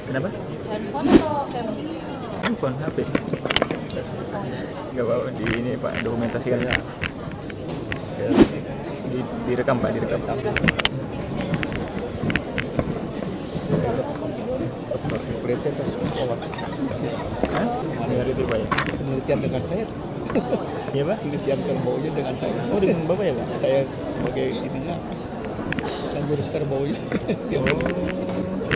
Kenapa? Handphone atau camera? Handphone, HP. Enggak bawa di ini Pak, dokumentasikan. Direkam Pak, direkam. Penelitian terus sekolah. Hah? Hari itu Pak ya? Penelitian dengan saya. Iya Pak? Penelitian kerbaunya dengan saya. Oh dengan Bapak ya Pak? Saya sebagai ininya yang guru kerbaunya.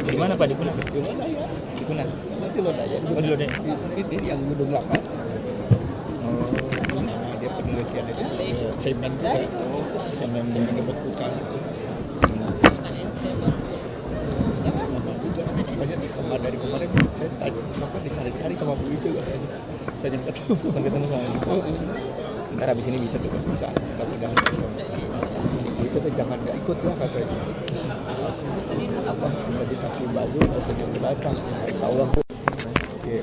Di mana Pak? Di mana? Di Lodaya. Di mana? Nanti Lodaya. Oh di Lodaya. Ini yang gedung lapas. Oh, Nama dia penelitian itu semen juga. semen. Semen dibekukan. Makanya dari kemarin saya tanya, Bapak dicari-cari sama polisi katanya. Tanya ketemu. Ketemu sama ini. Ntar habis ini bisa tuh Pak. Bisa, mudah-mudahan. Itu tuh jangan nggak ikut lah katanya. Apa? Nggak dikasih baju, nggak usah yang datang. Insya Allah Bu. Oke.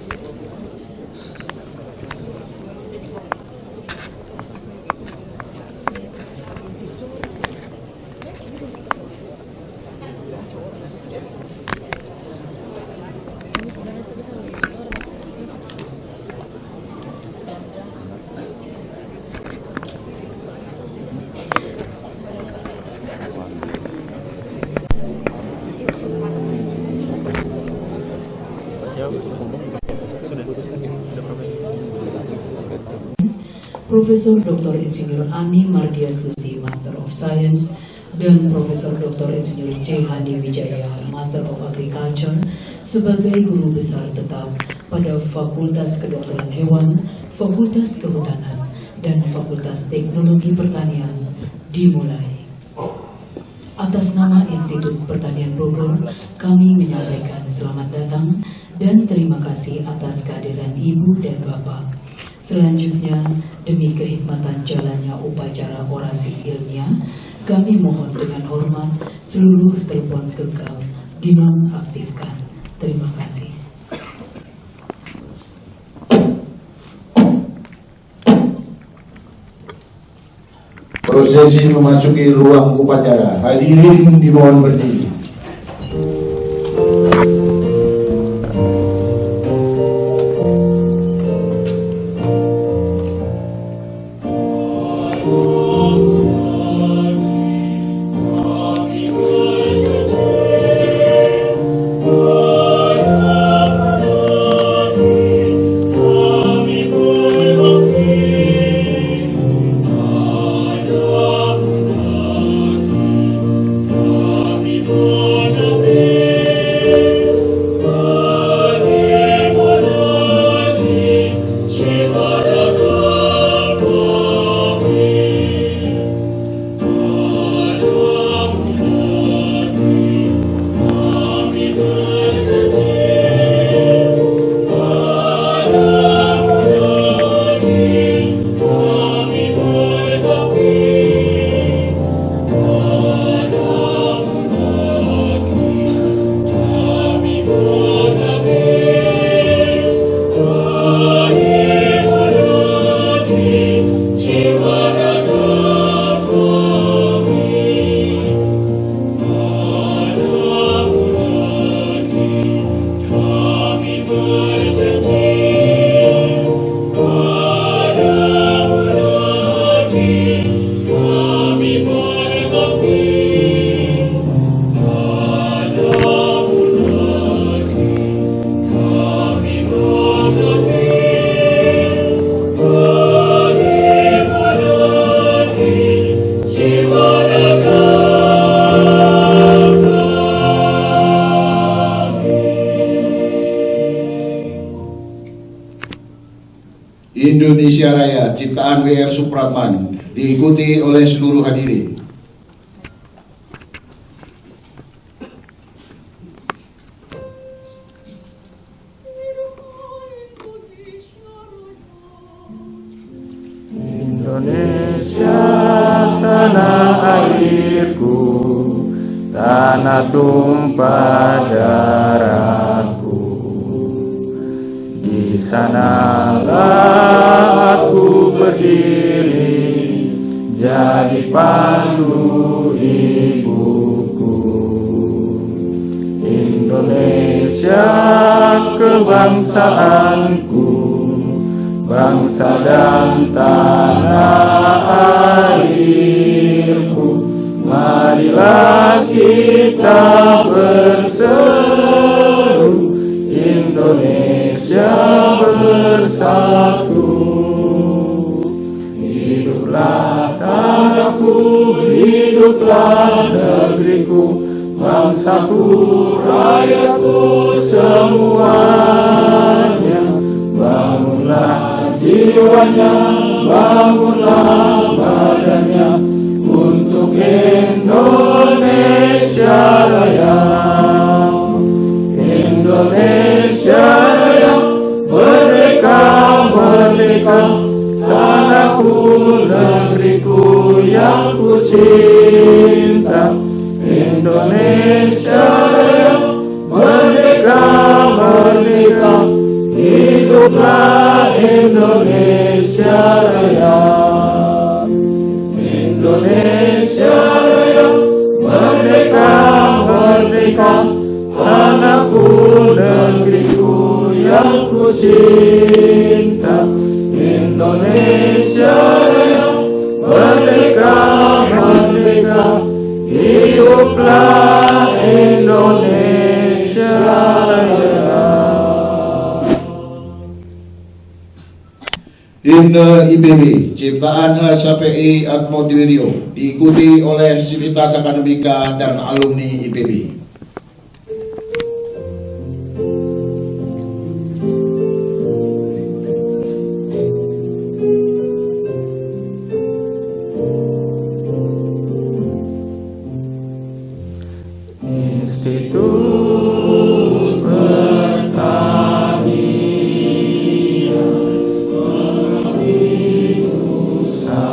Profesor Dr. Insinyur Ani Mardiastuti, Master of Science, dan Profesor Dr. Insinyur C. Hadi Wijaya, Master of Agriculture, sebagai guru besar tetap pada Fakultas Kedokteran Hewan, Fakultas Kehutanan, dan Fakultas Teknologi Pertanian dimulai. Atas nama Institut Pertanian Bogor, kami menyampaikan selamat datang dan terima kasih atas kehadiran Ibu dan Bapak. Selanjutnya, demi kehikmatan jalannya upacara orasi ilmiah, kami mohon dengan hormat seluruh telepon genggam dinonaktifkan. Terima kasih. Prosesi memasuki ruang upacara. Hadirin dimohon berdiri. Indonesia Raya ciptaan W.R. Supratman diikuti oleh seluruh hadirin. Indonesia tanah airku, tanah tumpah darahku. Di sanalah aku berdiri, jadi pandu ibuku. Indonesia Indonesia kebangsaanku, bangsa dan tanah airku. Marilah kita berseru, Indonesia bersatu. Hiduplah tanahku, hiduplah negeriku, bangsaku, rakyatku semuanya. Bangunlah jiwanya, bangunlah badannya, untuk Indonesia Raya. Indonesia Raya, merdeka, merdeka, tanahku, negeriku yang ku cinta. Indonesia Raya, merdeka, merdeka, hiduplah Indonesia Raya. Indonesia Raya, merdeka, merdeka, tanahku, negeriku yang ku cinta. Indonesia Raya, merdeka, merdeka, hiduplah Indonesia Raya. Himne IPB, ciptaan HSAPI Atmodiwirio, diikuti oleh Sivitas Akademika dan alumni IPB. Institut Pertanian mengabdi nusa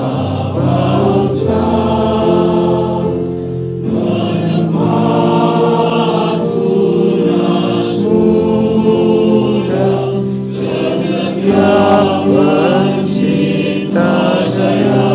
bangsa, menempat tunas muda, cendekia pencipta jaya.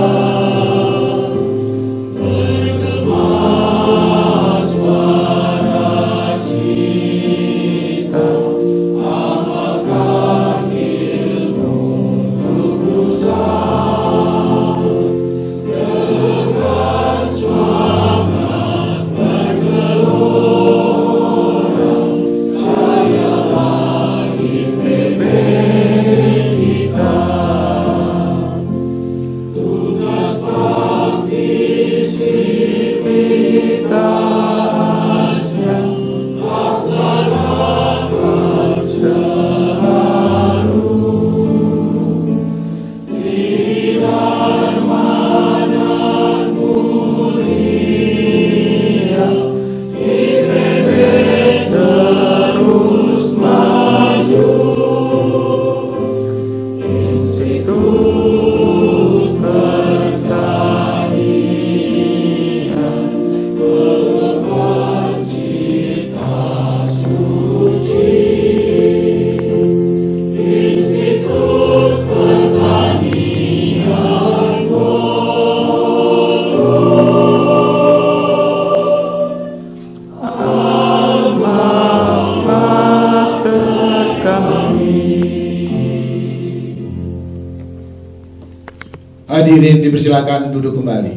Hadirin dipersilakan duduk kembali.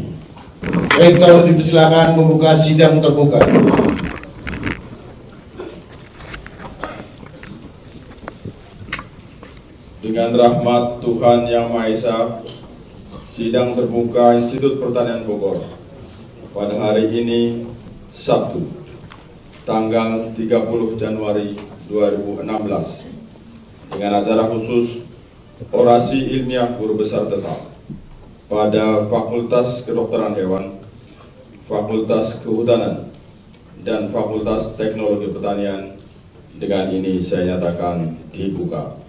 Rektor dipersilakan membuka sidang terbuka. Dengan rahmat Tuhan Yang Maha Esa, sidang terbuka Institut Pertanian Bogor pada hari ini Sabtu, tanggal 30 Januari 2016 dengan acara khusus orasi ilmiah guru besar tetap pada Fakultas Kedokteran Hewan, Fakultas Kehutanan, dan Fakultas Teknologi Pertanian. Dengan ini saya nyatakan dibuka.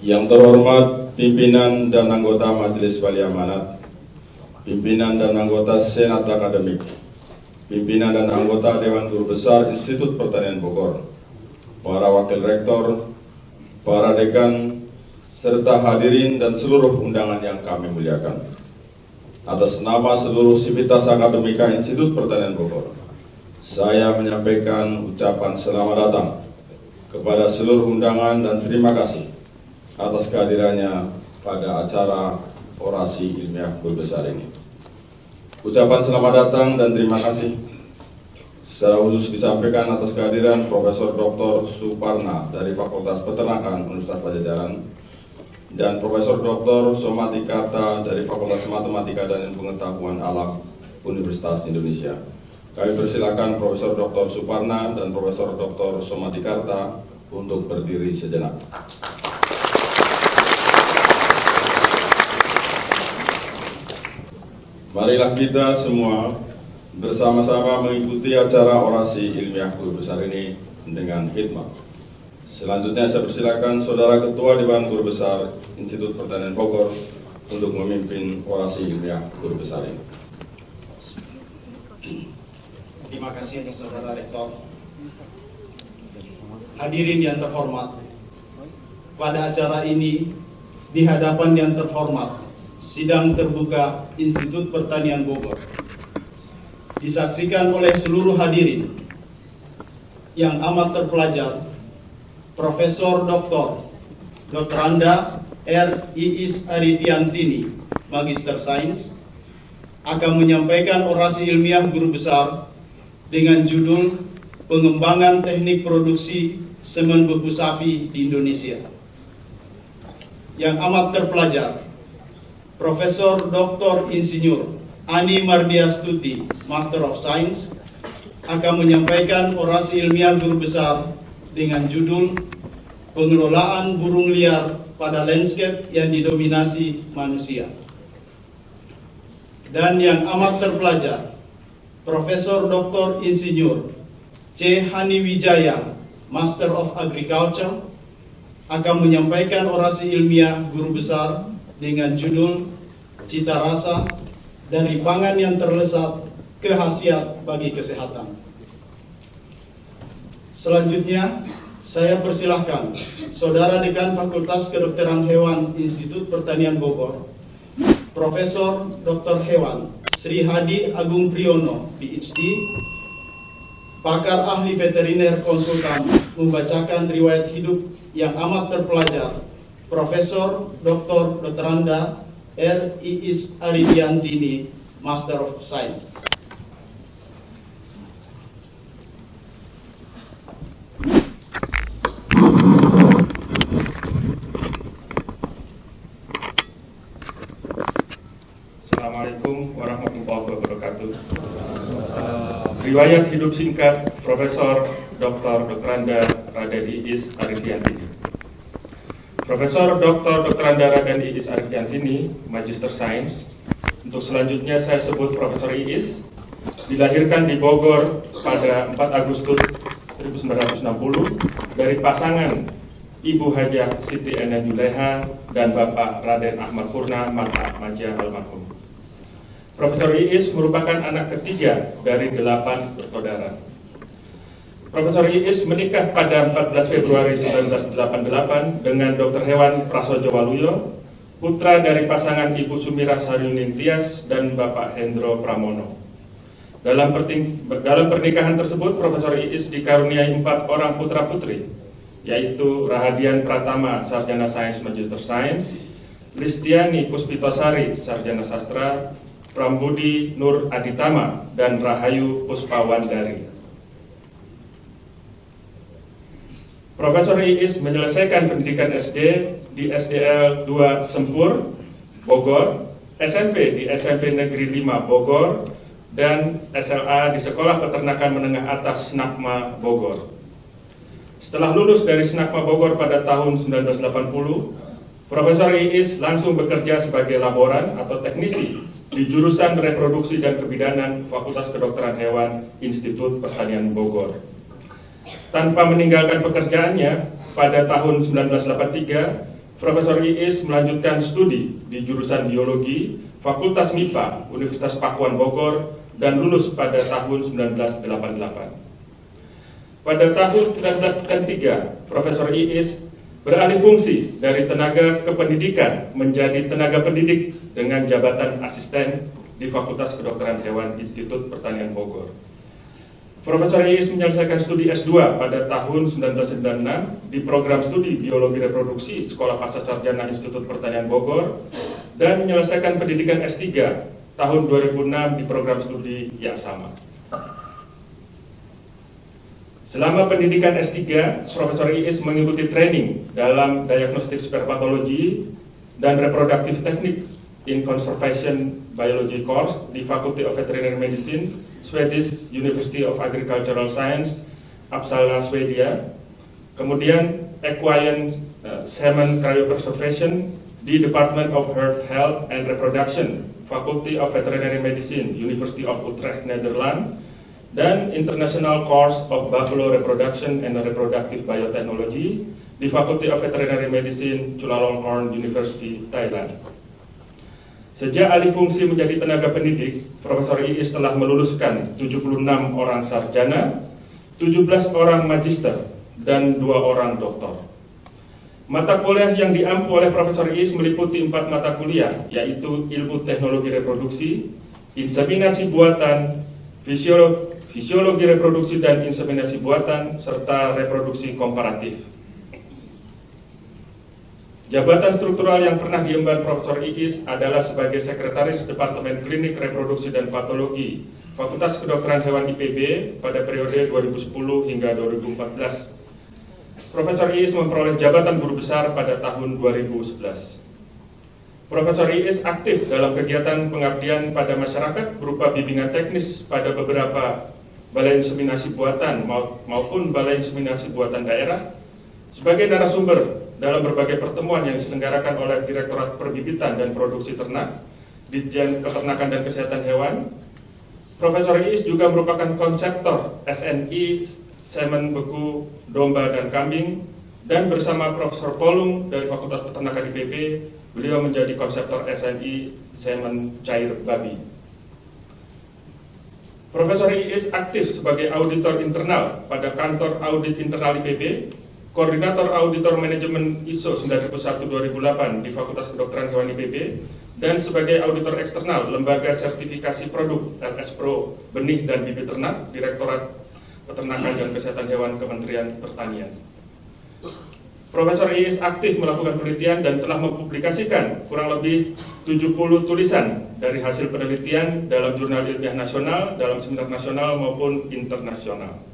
Yang terhormat pimpinan dan anggota Majelis Wali Amanat, pimpinan dan anggota Senat Akademik, pimpinan dan anggota Dewan Guru Besar Institut Pertanian Bogor, para wakil rektor, para dekan, serta hadirin dan seluruh undangan yang kami muliakan. atas nama seluruh Sivitas Akademika Institut Pertanian Bogor, saya menyampaikan ucapan selamat datang kepada seluruh undangan dan terima kasih atas kehadirannya pada acara orasi ilmiah guru besar ini. Ucapan selamat datang dan terima kasih secara khusus disampaikan atas kehadiran Profesor Dr. Suparna dari Fakultas Peternakan Universitas Padjadjaran dan Profesor Dr. Somatikarta dari Fakultas Matematika dan Ilmu Pengetahuan Alam Universitas Indonesia. Kami persilakan Profesor Dr. Suparna dan Profesor Dr. Somatikarta untuk berdiri sejenak. Marilah kita semua bersama-sama mengikuti acara orasi ilmiah guru besar ini dengan hikmat. Selanjutnya saya persilakan Saudara Ketua Dewan Guru Besar Institut Pertanian Bogor untuk memimpin orasi ilmiah guru besar ini. Terima kasih atas Saudara Rektor. Hadirin yang terhormat, pada acara ini di hadapan yang terhormat sidang terbuka Institut Pertanian Bogor disaksikan oleh seluruh hadirin yang amat terpelajar, Profesor Dr. Anda R. Iis Arifiantini, Magister Sains, akan menyampaikan orasi ilmiah guru besar dengan judul Pengembangan Teknik Produksi Semen Beku Sapi di Indonesia. Yang amat terpelajar, Profesor Dr. Insinyur Ani Mardiastuti, Master of Science, akan menyampaikan orasi ilmiah guru besar dengan judul Pengelolaan Burung Liar pada Landscape yang Didominasi Manusia. Dan yang amat terpelajar, Profesor Dr. Insinyur C. Hani Wijaya, Master of Agriculture, akan menyampaikan orasi ilmiah guru besar dengan judul Cita Rasa dari Pangan yang Terlesat ke Khasiat bagi Kesehatan. Selanjutnya, saya persilahkan Saudara Dekan Fakultas Kedokteran Hewan Institut Pertanian Bogor, Profesor Dr. Hewan Sri Hadi Agung Priyono, PhD, pakar ahli veteriner konsultan, membacakan riwayat hidup yang amat terpelajar, Profesor Dr. Anda R. Iis Arifiantini, Master of Science. Assalamualaikum warahmatullahi wabarakatuh. Riwayat hidup singkat Profesor Dr. Anda Raden Iis Arifiantini. Profesor Dr. Anda Raden Iis Arifiantini, Magister Sains. Untuk selanjutnya saya sebut Profesor Iis, dilahirkan di Bogor pada 4 Agustus 1960 dari pasangan Ibu Hajah Siti Enen Yuleha dan Bapak Raden Ahmad Purna Mata Maja almarhum. Profesor Iis merupakan anak ketiga dari 8 bersaudara. Profesor Iis menikah pada 14 Februari 1988 dengan Dr. Hewan Prasojo Waluyo, putra dari pasangan Ibu Sumira Saryuning Tias dan Bapak Hendro Pramono. Dalam pernikahan tersebut, Profesor Iis dikaruniai 4 orang putra-putri, yaitu Rahadian Pratama, Sarjana Sains Magister Sains, Listiani Puspitosari, Sarjana Sastra, Prambudi Nur Aditama, dan Rahayu Puspawandari. Profesor Iis menyelesaikan pendidikan SD di SDL 2 Sempur, Bogor, SMP di SMP Negeri 5 Bogor, dan SLA di Sekolah Peternakan Menengah Atas Snakma Bogor. Setelah lulus dari Snakma Bogor pada tahun 1980, Profesor Iis langsung bekerja sebagai laboran atau teknisi di jurusan Reproduksi dan Kebidanan Fakultas Kedokteran Hewan Institut Pertanian Bogor. Tanpa meninggalkan pekerjaannya, pada tahun 1983, Profesor Iis melanjutkan studi di jurusan Biologi Fakultas MIPA Universitas Pakuan Bogor dan lulus pada tahun 1988. Pada tahun 1993, Profesor Iis beralih fungsi dari tenaga kependidikan menjadi tenaga pendidik dengan jabatan asisten di Fakultas Kedokteran Hewan Institut Pertanian Bogor. Profesor Iis menyelesaikan studi S2 pada tahun 1996 di program studi Biologi Reproduksi Sekolah Pascasarjana Institut Pertanian Bogor dan menyelesaikan pendidikan S3 tahun 2006 di program studi yang sama. Selama pendidikan S3, Profesor Iis mengikuti training dalam Diagnostic Spermatology dan Reproductive Techniques in Conservation Biology course di Faculty of Veterinary Medicine, Swedish University of Agricultural Science, Uppsala, Swedia. Kemudian Equine Semen Cryopreservation di Department of Herd Health and Reproduction, Faculty of Veterinary Medicine, University of Utrecht, Netherlands, dan International Course of Buffalo Reproduction and Reproductive Biotechnology di Faculty of Veterinary Medicine, Chulalongkorn University, Thailand. Sejak alih fungsi menjadi tenaga pendidik, Profesor Iis telah meluluskan 76 orang sarjana, 17 orang magister, dan 2 orang doktor. Mata kuliah yang diampu oleh Profesor Iis meliputi 4 mata kuliah, yaitu Ilmu Teknologi Reproduksi, Inseminasi Buatan, Fisiologi Reproduksi dan Inseminasi Buatan, serta Reproduksi Komparatif. Jabatan struktural yang pernah diemban Profesor Iis adalah sebagai Sekretaris Departemen Klinik Reproduksi dan Patologi Fakultas Kedokteran Hewan IPB pada periode 2010 hingga 2014. Profesor Iis memperoleh jabatan guru besar pada tahun 2011. Profesor Iis aktif dalam kegiatan pengabdian pada masyarakat berupa bimbingan teknis pada beberapa balai inseminasi buatan maupun balai inseminasi buatan daerah, sebagai narasumber dalam berbagai pertemuan yang diselenggarakan oleh Direktorat Perbibitan dan Produksi Ternak, Ditjen Peternakan dan Kesehatan Hewan. Profesor Iis juga merupakan konseptor SNI semen beku domba dan kambing, dan bersama Profesor Polung dari Fakultas Peternakan IPB, beliau menjadi konseptor SNI semen cair babi. Profesor Iis aktif sebagai auditor internal pada Kantor Audit Internal IPB, Koordinator Auditor Manajemen ISO 9001-2008 di Fakultas Kedokteran Hewan IPB, dan sebagai auditor eksternal Lembaga Sertifikasi Produk LS Pro Benih dan Bibit Ternak, Direktorat Peternakan dan Kesehatan Hewan Kementerian Pertanian. Profesor Iis aktif melakukan penelitian dan telah mempublikasikan kurang lebih 70 tulisan dari hasil penelitian dalam jurnal ilmiah nasional, dalam seminar nasional maupun internasional.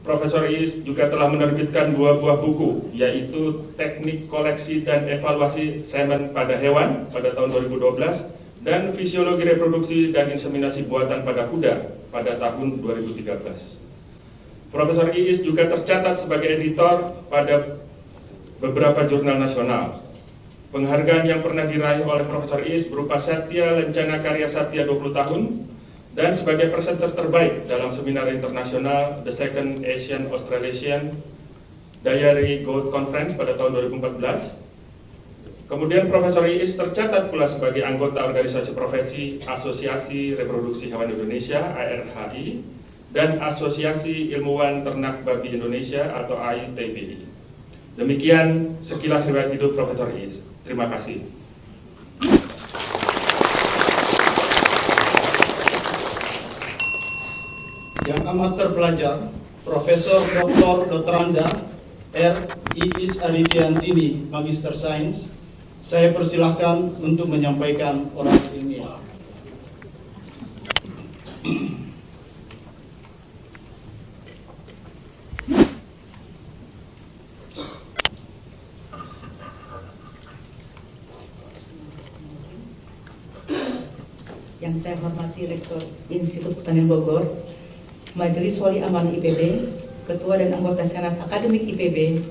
Profesor Iis juga telah menerbitkan 2 buah buku, yaitu Teknik Koleksi dan Evaluasi Semen pada Hewan pada tahun 2012 dan Fisiologi Reproduksi dan Inseminasi Buatan pada Kuda pada tahun 2013. Profesor Iis juga tercatat sebagai editor pada beberapa jurnal nasional. Penghargaan yang pernah diraih oleh Profesor Iis berupa Satya Lencana Karya Satya 20 tahun, dan sebagai presenter terbaik dalam seminar internasional The Second Asian Australasian Dairy Goat Conference pada tahun 2014. Kemudian Profesor Iis tercatat pula sebagai anggota organisasi profesi Asosiasi Reproduksi Hewan Indonesia (ARHI) dan Asosiasi Ilmuwan Ternak Babi Indonesia atau AITBI. Demikian sekilas riwayat hidup Profesor Iis. Terima kasih. Yang amat terpelajar, Profesor Dr. Dr. R. Iis Arifiantini, Magister Sains, saya persilahkan untuk menyampaikan orasi ilmiah. Yang saya hormati Rektor Institut Pertanian Bogor, Majelis Wali Amanah IPB, Ketua dan Anggota Senat Akademik IPB,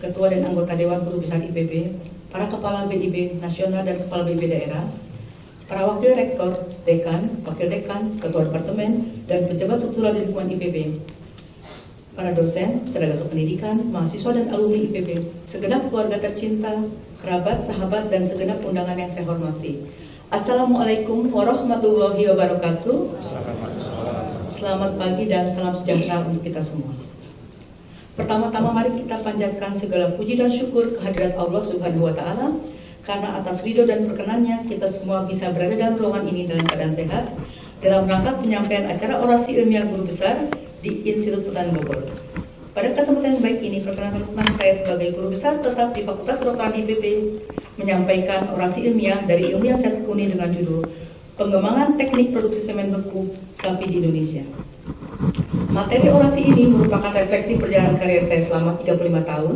Ketua dan Anggota Dewan Guru Besar IPB, para Kepala BIB Nasional dan Kepala BIB Daerah, para Wakil Rektor, Dekan, Wakil Dekan, Ketua Departemen, dan pejabat struktural di lingkungan IPB, para dosen, tenaga kependidikan, mahasiswa dan alumni IPB, segenap keluarga tercinta, kerabat, sahabat, dan segenap undangan yang saya hormati. Assalamualaikum warahmatullahi wabarakatuh. Selamat pagi dan salam sejahtera untuk kita semua. Pertama-tama mari kita panjatkan segala puji dan syukur kehadirat Allah Subhanahu wa Ta'ala karena atas ridho dan perkenannya kita semua bisa berada dalam ruangan ini dalam keadaan sehat dalam rangka penyampaian acara orasi ilmiah guru besar di Institut Pertanian Bogor. Pada kesempatan yang baik ini, perkenankan saya sebagai guru besar tetap di Fakultas Kedokteran IPB menyampaikan orasi ilmiah dari ilmu yang saya tekuni dengan judul Pengembangan Teknik Produksi Semen Beku Sapi di Indonesia. Materi orasi ini merupakan refleksi perjalanan karir saya selama 35 tahun,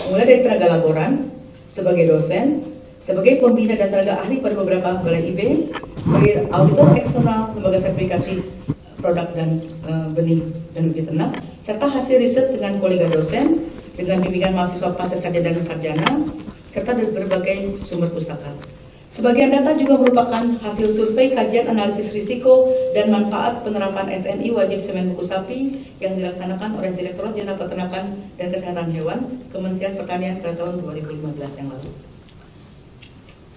mulai dari tenaga laboran, sebagai dosen, sebagai pembina dan tenaga ahli pada beberapa balai IB, sebagai auditor eksternal lembaga sertifikasi produk dan benih dan bibit ternak, serta hasil riset dengan kolega dosen, dengan bimbingan mahasiswa pasca sarjana dan sarjana, serta dari berbagai sumber pustaka. Sebagian data juga merupakan hasil survei kajian analisis risiko dan manfaat penerapan SNI wajib semen beku sapi yang dilaksanakan oleh Direktorat Jenderal Peternakan dan Kesehatan Hewan Kementerian Pertanian pada tahun 2015 yang lalu.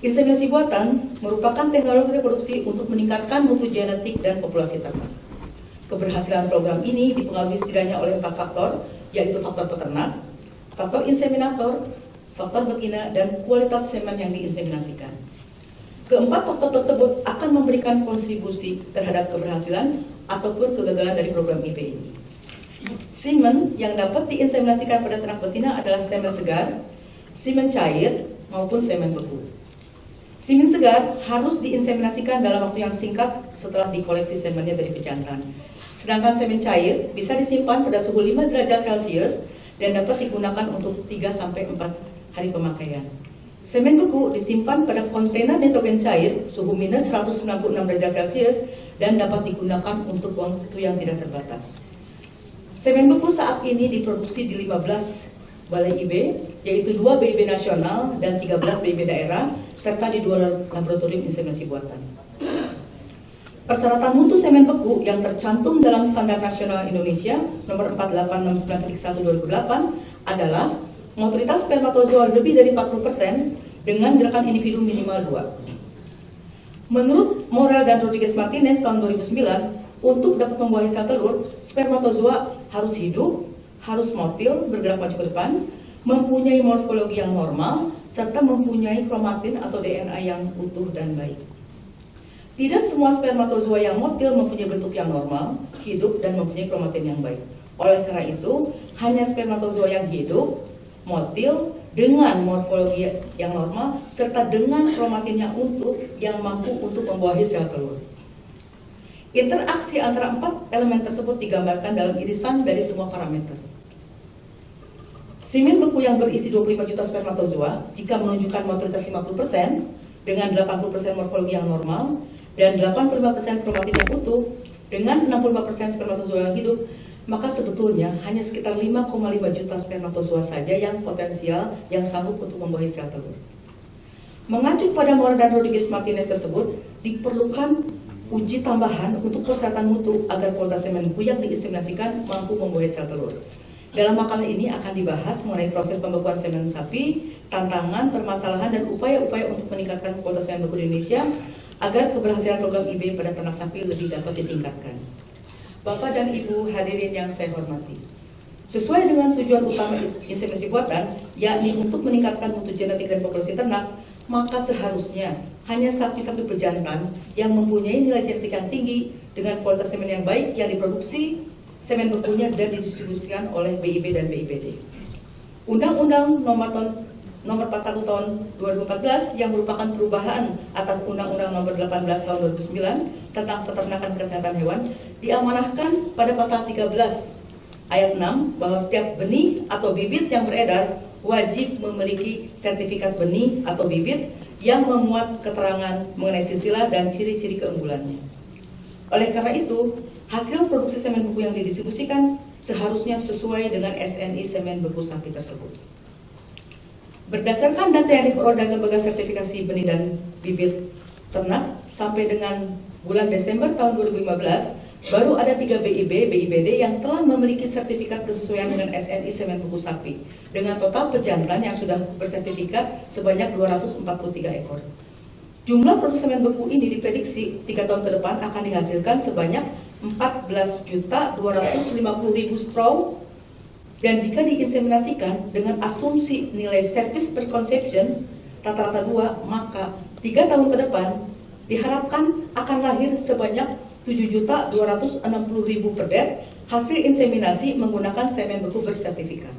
Inseminasi buatan merupakan teknologi reproduksi untuk meningkatkan mutu genetik dan populasi ternak. Keberhasilan program ini dipengaruhi setidaknya oleh 4 faktor, yaitu faktor peternak, faktor inseminator, faktor betina, dan kualitas semen yang diinseminasikan. Keempat faktor tersebut akan memberikan kontribusi terhadap keberhasilan ataupun kegagalan dari program IP ini. Semen yang dapat diinseminasikan pada ternak betina adalah semen segar, semen cair, maupun semen beku. Semen segar harus diinseminasikan dalam waktu yang singkat setelah dikoleksi semennya dari pejantan. Sedangkan semen cair bisa disimpan pada suhu 5 derajat Celcius dan dapat digunakan untuk 3-4 hari pemakaian. Semen beku disimpan pada kontainer nitrogen cair suhu minus 196 derajat Celcius dan dapat digunakan untuk waktu yang tidak terbatas. Semen beku saat ini diproduksi di 15 balai IB, yaitu 2 BIB nasional dan 13 BIB daerah, serta di 2 laboratorium inseminasi buatan. Persyaratan mutu semen beku yang tercantum dalam Standar Nasional Indonesia nomor 4869/2008 adalah motoritas spermatozoa lebih dari 40% dengan gerakan individu minimal 2. Menurut Morel dan Rodriguez Martinez tahun 2009, untuk dapat membuahi sel telur, spermatozoa harus hidup, harus motil, bergerak maju ke depan, mempunyai morfologi yang normal, serta mempunyai kromatin atau DNA yang utuh dan baik. Tidak semua spermatozoa yang motil mempunyai bentuk yang normal, hidup, dan mempunyai kromatin yang baik. Oleh karena itu, hanya spermatozoa yang hidup, motil, dengan morfologi yang normal, serta dengan kromatin yang utuh yang mampu untuk membuahi sel telur. Interaksi antara 4 elemen tersebut digambarkan dalam irisan dari semua parameter. Semen beku yang berisi 25 juta spermatozoa jika menunjukkan motoritas 50% dengan 80% morfologi yang normal dan 85% kromatin yang utuh dengan 65% spermatozoa yang hidup, maka sebetulnya hanya sekitar 5,5 juta spermatozoa saja yang potensial yang sanggup untuk membuahi sel telur. Mengacu pada Morel dan Rodriguez Martinez tersebut, diperlukan uji tambahan untuk persyaratan mutu agar kualitas semen beku yang diinseminasikan mampu membuahi sel telur. Dalam makalah ini akan dibahas mengenai proses pembekuan semen sapi, tantangan, permasalahan, dan upaya-upaya untuk meningkatkan kualitas semen beku di Indonesia agar keberhasilan program IB pada ternak sapi lebih dapat ditingkatkan. Bapak dan Ibu hadirin yang saya hormati, sesuai dengan tujuan utama inseminasi buatan, yakni untuk meningkatkan mutu genetik dan populasi ternak, maka seharusnya hanya sapi-sapi pejantan yang mempunyai nilai genetik yang tinggi dengan kualitas semen yang baik yang diproduksi semen bekunya dan didistribusikan oleh BIB dan BIPD. Undang-Undang Nomor 41 tahun 2014 yang merupakan perubahan atas Undang-Undang Nomor 18 tahun 2009 tentang peternakan kesehatan hewan diamanahkan pada pasal 13 ayat 6 bahwa setiap benih atau bibit yang beredar wajib memiliki sertifikat benih atau bibit yang memuat keterangan mengenai silsilah dan ciri-ciri keunggulannya. Oleh karena itu, hasil produksi semen beku yang didistribusikan seharusnya sesuai dengan SNI semen beku sapi tersebut. Berdasarkan data yang diperoleh dari Lembaga Sertifikasi Benih dan Bibit Ternak, sampai dengan bulan Desember tahun 2015, baru ada 3 BIB, BIPD yang telah memiliki sertifikat kesesuaian dengan SNI semen beku sapi, dengan total pejantan yang sudah bersertifikat sebanyak 243 ekor. Jumlah produksi semen beku ini diprediksi 3 tahun ke depan akan dihasilkan sebanyak 14.250.000 straw. Dan jika diinseminasikan dengan asumsi nilai service per conception rata-rata 2, maka 3 tahun ke depan diharapkan akan lahir sebanyak 7.260.000 per det hasil inseminasi menggunakan semen beku bersertifikat.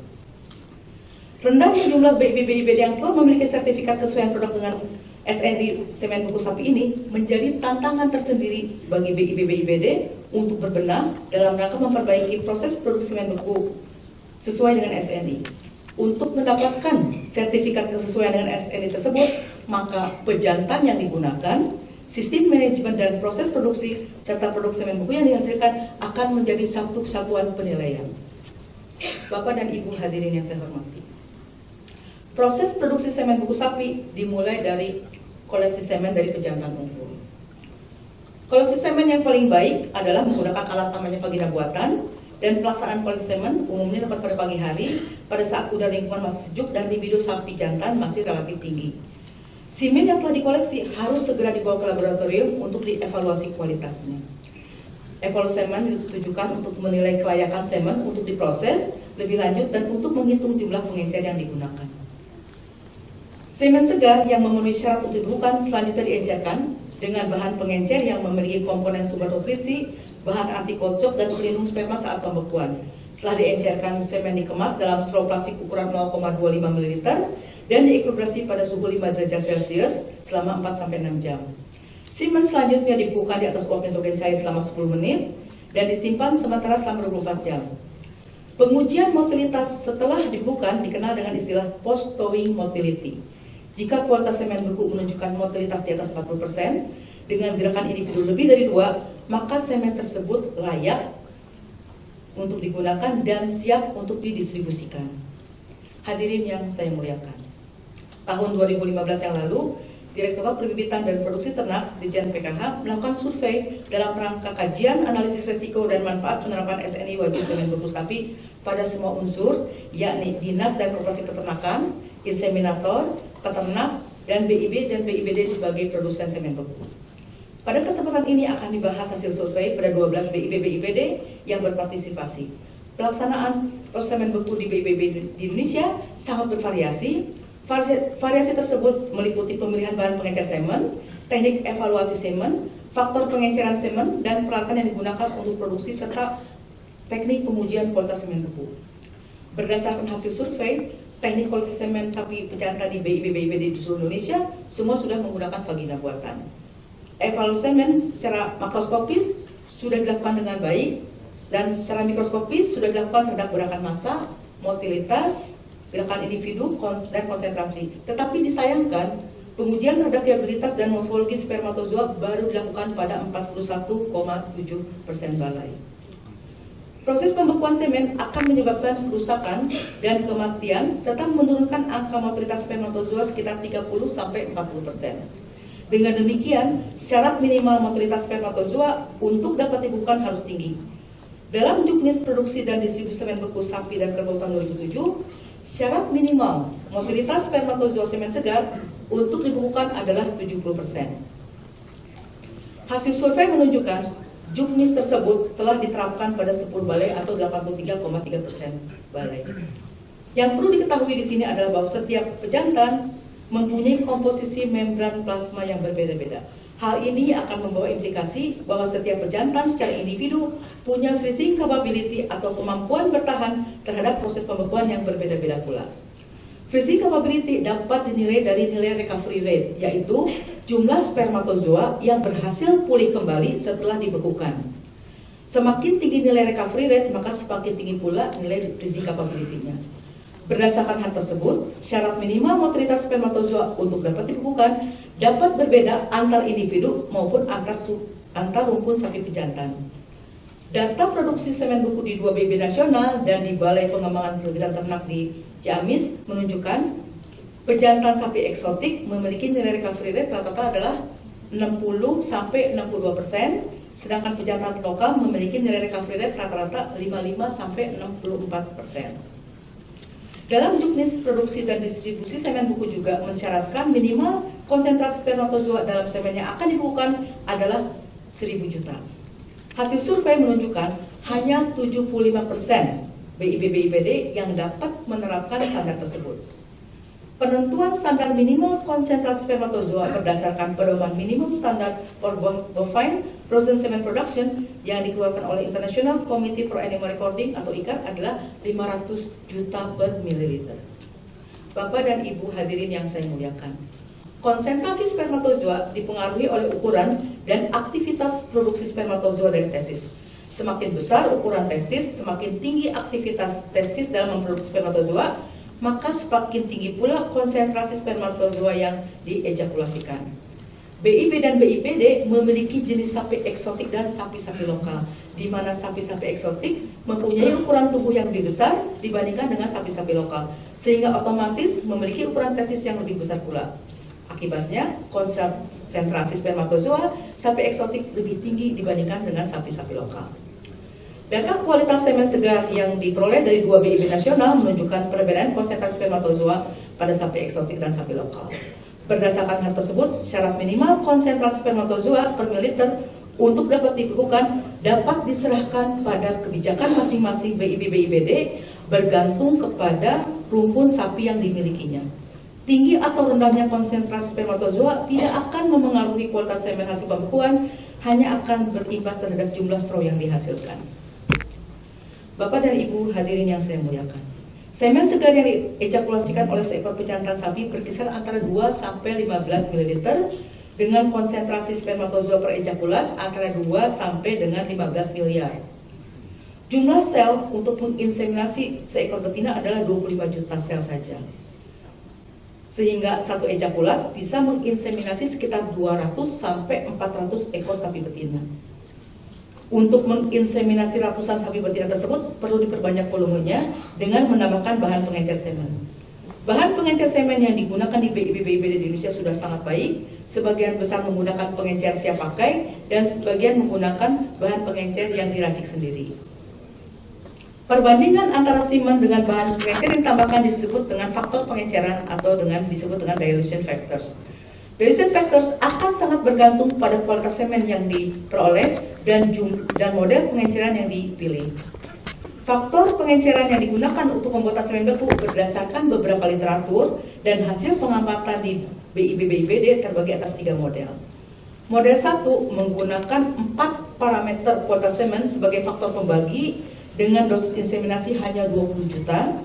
Rendahnya jumlah BIB-BIBD yang telah memiliki sertifikat kesesuaian produk dengan SNI semen beku sapi ini menjadi tantangan tersendiri bagi BIB-BIBD untuk berbenah dalam rangka memperbaiki proses produksi semen beku sesuai dengan SNI. Untuk mendapatkan sertifikat kesesuaian dengan SNI tersebut, maka pejantan yang digunakan, sistem manajemen dan proses produksi, serta produk semen beku yang dihasilkan akan menjadi satu kesatuan penilaian. Bapak dan Ibu hadirin yang saya hormati, proses produksi semen beku sapi dimulai dari koleksi semen dari pejantan unggul. Koleksi semen yang paling baik adalah menggunakan alat namanya vagina buatan, dan pelaksanaan koleksi semen umumnya dapat pada pagi hari pada saat udara lingkungan masih sejuk dan libido sapi jantan masih relatif tinggi. Semen yang telah dikoleksi harus segera dibawa ke laboratorium untuk dievaluasi kualitasnya. Evaluasi semen ditujukan untuk menilai kelayakan semen untuk diproses lebih lanjut dan untuk menghitung jumlah pengencer yang digunakan. Semen segar yang memenuhi syarat untuk dibuka selanjutnya diencerkan dengan bahan pengencer yang memiliki komponen sumber nutrisi, bahan anti kocok dan pelindung sperma saat pembekuan. Setelah diencerkan, semen dikemas dalam straw plastik ukuran 0,25 ml dan diinkubasi pada suhu 5 derajat Celcius selama 4-6 jam. Semen selanjutnya dibuka di atas uap nitrogen cair selama 10 menit dan disimpan sementara selama 24 jam. Pengujian motilitas setelah dibuka dikenal dengan istilah post-towing motility. Jika kualitas semen beku menunjukkan motilitas di atas 40% dengan gerakan individu lebih dari 2, maka semen tersebut layak untuk digunakan dan siap untuk didistribusikan. Hadirin yang saya muliakan, tahun 2015 yang lalu, Direktorat Perbibitan dan Produksi Ternak Ditjen PKH melakukan survei dalam rangka kajian analisis resiko dan manfaat penerapan SNI wajib semen beku sapi pada semua unsur, yakni Dinas dan Koperasi Peternakan, inseminator, peternak, dan BIB dan BIBD sebagai produsen semen beku. Pada kesempatan ini akan dibahas hasil survei pada 12 BIB-BIBD yang berpartisipasi. Pelaksanaan proses semen beku di BIBD di Indonesia sangat bervariasi. Variasi tersebut meliputi pemilihan bahan pengencer semen, teknik evaluasi semen, faktor pengenceran semen, dan peralatan yang digunakan untuk produksi serta teknik pengujian kualitas semen beku. Berdasarkan hasil survei, teknik koleksi semen sapi pejantan di BIB-BIBD di seluruh Indonesia semua sudah menggunakan vagina buatan. Evaluasi semen secara makroskopis sudah dilakukan dengan baik dan secara mikroskopis sudah dilakukan terhadap gerakan massa, motilitas, gerakan individu, dan konsentrasi. Tetapi disayangkan, pengujian terhadap viabilitas dan morfologi spermatozoa baru dilakukan pada 41,7% balai. Proses pembekuan semen akan menyebabkan kerusakan dan kematian serta menurunkan angka motilitas spermatozoa sekitar 30-40%. Dengan demikian, syarat minimal motilitas spermatozoa untuk dapat dibuka harus tinggi. Dalam juknis produksi dan distribusi semen beku sapi dan kerbau tahun 2007, syarat minimal motilitas spermatozoa semen segar untuk dibukukan adalah 70%. Hasil survei menunjukkan juknis tersebut telah diterapkan pada 10 balai atau 83,3% balai. Yang perlu diketahui di sini adalah bahwa setiap pejantan mempunyai komposisi membran plasma yang berbeda-beda. Hal ini akan membawa implikasi bahwa setiap pejantan secara individu punya freezing capability atau kemampuan bertahan terhadap proses pembekuan yang berbeda-beda pula. Freezing capability dapat dinilai dari nilai recovery rate, yaitu jumlah spermatozoa yang berhasil pulih kembali setelah dibekukan. Semakin tinggi nilai recovery rate, maka semakin tinggi pula nilai freezing capability-nya. Berdasarkan hal tersebut, syarat minimal motilitas spermatozoa untuk dapat dibekukan dapat berbeda antar individu maupun antar rumpun sapi pejantan. Data produksi semen beku di 2 BIB nasional dan di Balai Pengembangan Perbibitan Ternak di Ciamis menunjukkan pejantan sapi eksotik memiliki nilai recovery rate rata-rata adalah 60-62%, sedangkan pejantan lokal memiliki nilai recovery rate rata-rata 55-64%. Dalam juknis produksi dan distribusi semen beku juga mensyaratkan minimal konsentrasi spermatozoa dalam semen yang akan dibukukan adalah 1.000 juta. Hasil survei menunjukkan hanya 75% BIB-BIBD yang dapat menerapkan standar tersebut. penentuan standar minimal konsentrasi spermatozoa berdasarkan pedoman minimum standar for bovine frozen semen production yang dikeluarkan oleh International Committee for Animal Recording atau ICAR adalah 500 juta per mililiter. Bapak dan Ibu hadirin yang saya muliakan, konsentrasi spermatozoa dipengaruhi oleh ukuran dan aktivitas produksi spermatozoa dari testis. Semakin besar ukuran testis, semakin tinggi aktivitas testis dalam memproduksi spermatozoa, maka semakin tinggi pula konsentrasi spermatozoa yang diejakulasikan. BIP dan BIPD memiliki jenis sapi eksotik dan sapi-sapi lokal, di mana sapi-sapi eksotik mempunyai ukuran tubuh yang lebih besar dibandingkan dengan sapi-sapi lokal, sehingga otomatis memiliki ukuran testis yang lebih besar pula. Akibatnya, konsentrasi spermatozoa sapi eksotik lebih tinggi dibandingkan dengan sapi-sapi lokal. Data kualitas semen segar yang diperoleh dari 2 BIP nasional menunjukkan perbedaan konsentrasi spermatozoa pada sapi eksotik dan sapi lokal. Berdasarkan hal tersebut, syarat minimal konsentrasi spermatozoa per mililiter untuk dapat ditentukan dapat diserahkan pada kebijakan masing-masing BIP-BIPD bergantung kepada rumpun sapi yang dimilikinya. Tinggi atau rendahnya konsentrasi spermatozoa tidak akan memengaruhi kualitas semen hasil pembekuan, hanya akan berimbas terhadap jumlah straw yang dihasilkan. Bapak dan Ibu hadirin yang saya muliakan, semen segar yang diejakulasikan oleh seekor pejantan sapi berkisar antara 2 sampai 15 ml dengan konsentrasi spermatozoa per ejakulas antara 2 sampai dengan 15 miliar. Jumlah sel untuk menginseminasi seekor betina adalah 25 juta sel saja. Sehingga satu ejakulat bisa menginseminasi sekitar 200 sampai 400 ekor sapi betina. Untuk menginseminasi ratusan sapi betina tersebut perlu diperbanyak volumenya dengan menambahkan bahan pengencer semen. Bahan pengencer semen yang digunakan di BIP-BIPD di Indonesia sudah sangat baik. Sebagian besar menggunakan pengencer siap pakai dan sebagian menggunakan bahan pengencer yang diracik sendiri. Perbandingan antara semen dengan bahan pengencer yang ditambahkan disebut dengan faktor pengenceran atau disebut dengan dilution factors. Dilution factors akan sangat bergantung pada kualitas semen yang diperoleh dan model pengenceran yang dipilih. Faktor pengenceran yang digunakan untuk pembuatan semen beku berdasarkan beberapa literatur dan hasil pengamatan di BIP-BIPD terbagi atas 3 model. Model 1 menggunakan 4 parameter kualitas semen sebagai faktor pembagi dengan dosis inseminasi hanya 20 juta.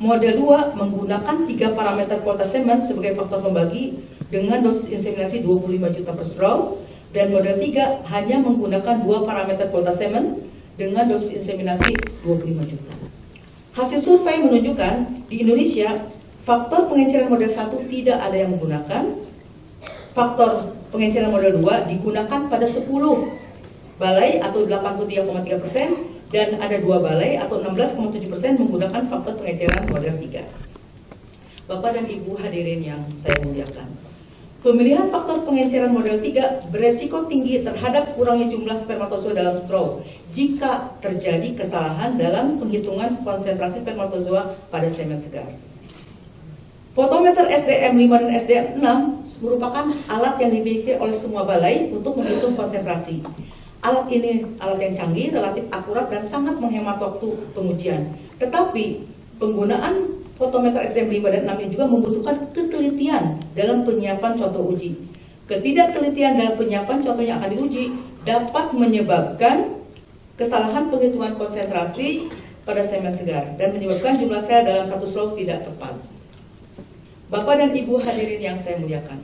Model 2 menggunakan 3 parameter kualitas semen sebagai faktor pembagi dengan dosis inseminasi 25 juta per straw, dan model 3 hanya menggunakan 2 parameter kualitas semen dengan dosis inseminasi 25 juta. Hasil survei menunjukkan di Indonesia faktor pengenceran model 1 tidak ada yang menggunakan. Faktor pengenceran model 2 digunakan pada 10 balai atau 83,3%, dan ada 2 balai atau 16,7% menggunakan faktor pengenceran model 3. Bapak dan Ibu hadirin yang saya muliakan, pemilihan faktor pengenceran model 3 beresiko tinggi terhadap kurangnya jumlah spermatozoa dalam straw jika terjadi kesalahan dalam penghitungan konsentrasi spermatozoa pada semen segar. Fotometer SDM 5 dan SDM 6 merupakan alat yang dimiliki oleh semua balai untuk menghitung konsentrasi. Alat ini alat yang canggih, relatif akurat dan sangat menghemat waktu pengujian. Tetapi penggunaan fotometer SDM 5 dan 6 ini juga membutuhkan ketelitian dalam penyiapan contoh uji. Ketidaktelitian dalam penyiapan contoh yang akan diuji dapat menyebabkan kesalahan penghitungan konsentrasi pada semen segar dan menyebabkan jumlah sel dalam satu straw tidak tepat. Bapak dan Ibu hadirin yang saya muliakan,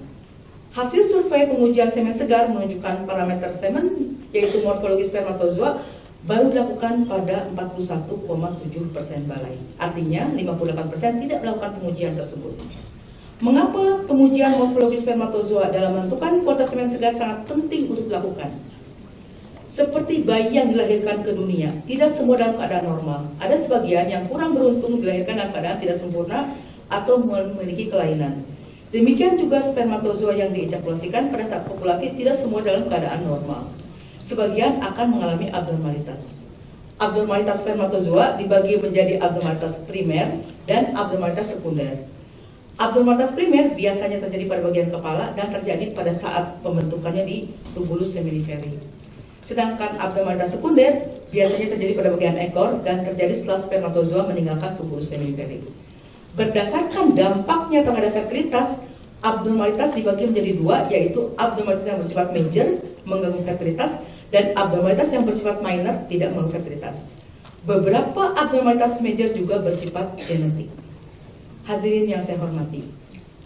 hasil survei pengujian semen segar menunjukkan parameter semen yaitu morfologi spermatozoa baru dilakukan pada 41,7% balai. Artinya 58% tidak melakukan pengujian tersebut. Mengapa pengujian morfologi spermatozoa dalam menentukan kualitas semen segar sangat penting untuk dilakukan? Seperti bayi yang dilahirkan ke dunia, tidak semua dalam keadaan normal. Ada sebagian yang kurang beruntung dilahirkan dalam keadaan tidak sempurna atau memiliki kelainan. Demikian juga spermatozoa yang diejakulasikan pada saat populasi tidak semua dalam keadaan normal. Sebagian akan mengalami abnormalitas. Abnormalitas spermatozoa dibagi menjadi abnormalitas primer dan abnormalitas sekunder. Abnormalitas primer biasanya terjadi pada bagian kepala dan terjadi pada saat pembentukannya di tubulus seminiferi. Sedangkan abnormalitas sekunder biasanya terjadi pada bagian ekor dan terjadi setelah spermatozoa meninggalkan tubulus seminiferi. Berdasarkan dampaknya terhadap fertilitas, abnormalitas dibagi menjadi dua, yaitu abnormalitas yang bersifat major, mengganggu fertilitas, dan abnormalitas yang bersifat minor, tidak mengganggu fertilitas. Beberapa abnormalitas major juga bersifat genetik. Hadirin yang saya hormati,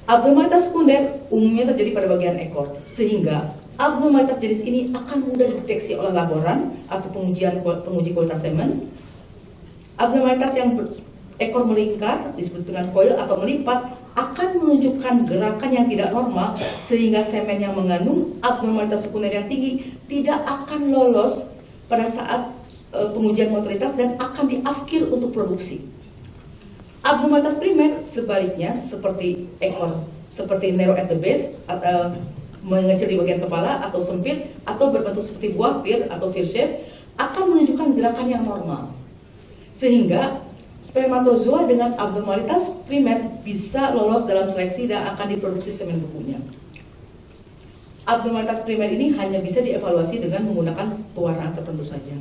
abnormalitas sekunder umumnya terjadi pada bagian ekor, sehingga abnormalitas jenis ini akan mudah dideteksi oleh laboran atau penguji kualitas semen. Abnormalitas yang ekor melingkar disebut dengan coil atau melipat akan menunjukkan gerakan yang tidak normal, sehingga semen yang mengandung abnormalitas sekunder yang tinggi tidak akan lolos pada saat pengujian mortalitas dan akan diafkir untuk produksi. Abnormalitas primer sebaliknya seperti ekor, seperti narrow at the base, mengecil di bagian kepala atau sempit atau berbentuk seperti buah pir atau pear shape, akan menunjukkan gerakan yang normal. Sehingga spermatozoa dengan abnormalitas primer bisa lolos dalam seleksi dan akan diproduksi semen bekunya. Abnormalitas primer ini hanya bisa dievaluasi dengan menggunakan pewarnaan tertentu saja.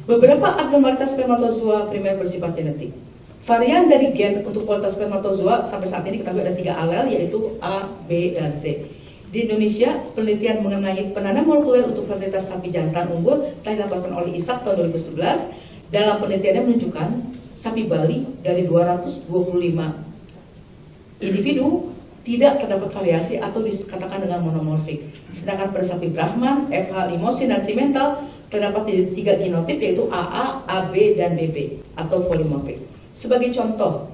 Beberapa abnormalitas spermatozoa primer bersifat genetik. Varian dari gen untuk kualitas spermatozoa sampai saat ini kita ada 3 alel, yaitu A, B, dan C. Di Indonesia, penelitian mengenai penanda molekuler untuk varietas sapi jantan unggul telah dilakukan oleh ISAK tahun 2011. Dalam penelitiannya menunjukkan sapi Bali dari 225 individu tidak terdapat variasi atau dikatakan dengan monomorfik. Sedangkan pada sapi Brahman, FH, limosin, dan simental terdapat 3 genotip, yaitu AA, AB, dan BB atau polymorphic. Sebagai contoh,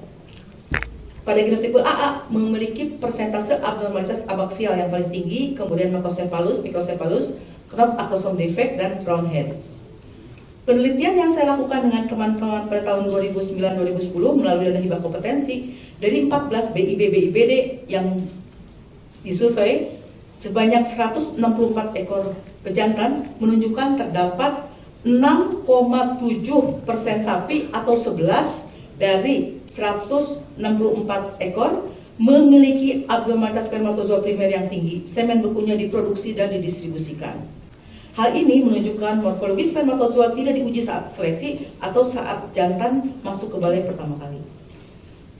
pada genotipe AA memiliki persentase abnormalitas abaksial yang paling tinggi, kemudian macrocephalus, microcephalus, knop acrosom defect, dan round head. Penelitian yang saya lakukan dengan teman-teman pada tahun 2009-2010 melalui dana hibah kompetensi, dari 14 BIB-BIBD yang disurvei, sebanyak 164 ekor pejantan menunjukkan terdapat 6,7% sapi atau 11 dari 164 ekor memiliki abnormalitas spermatozoa primer yang tinggi. Semen bekunya diproduksi dan didistribusikan. Hal ini menunjukkan morfologi spermatozoa tidak diuji saat seleksi atau saat jantan masuk ke balai pertama kali.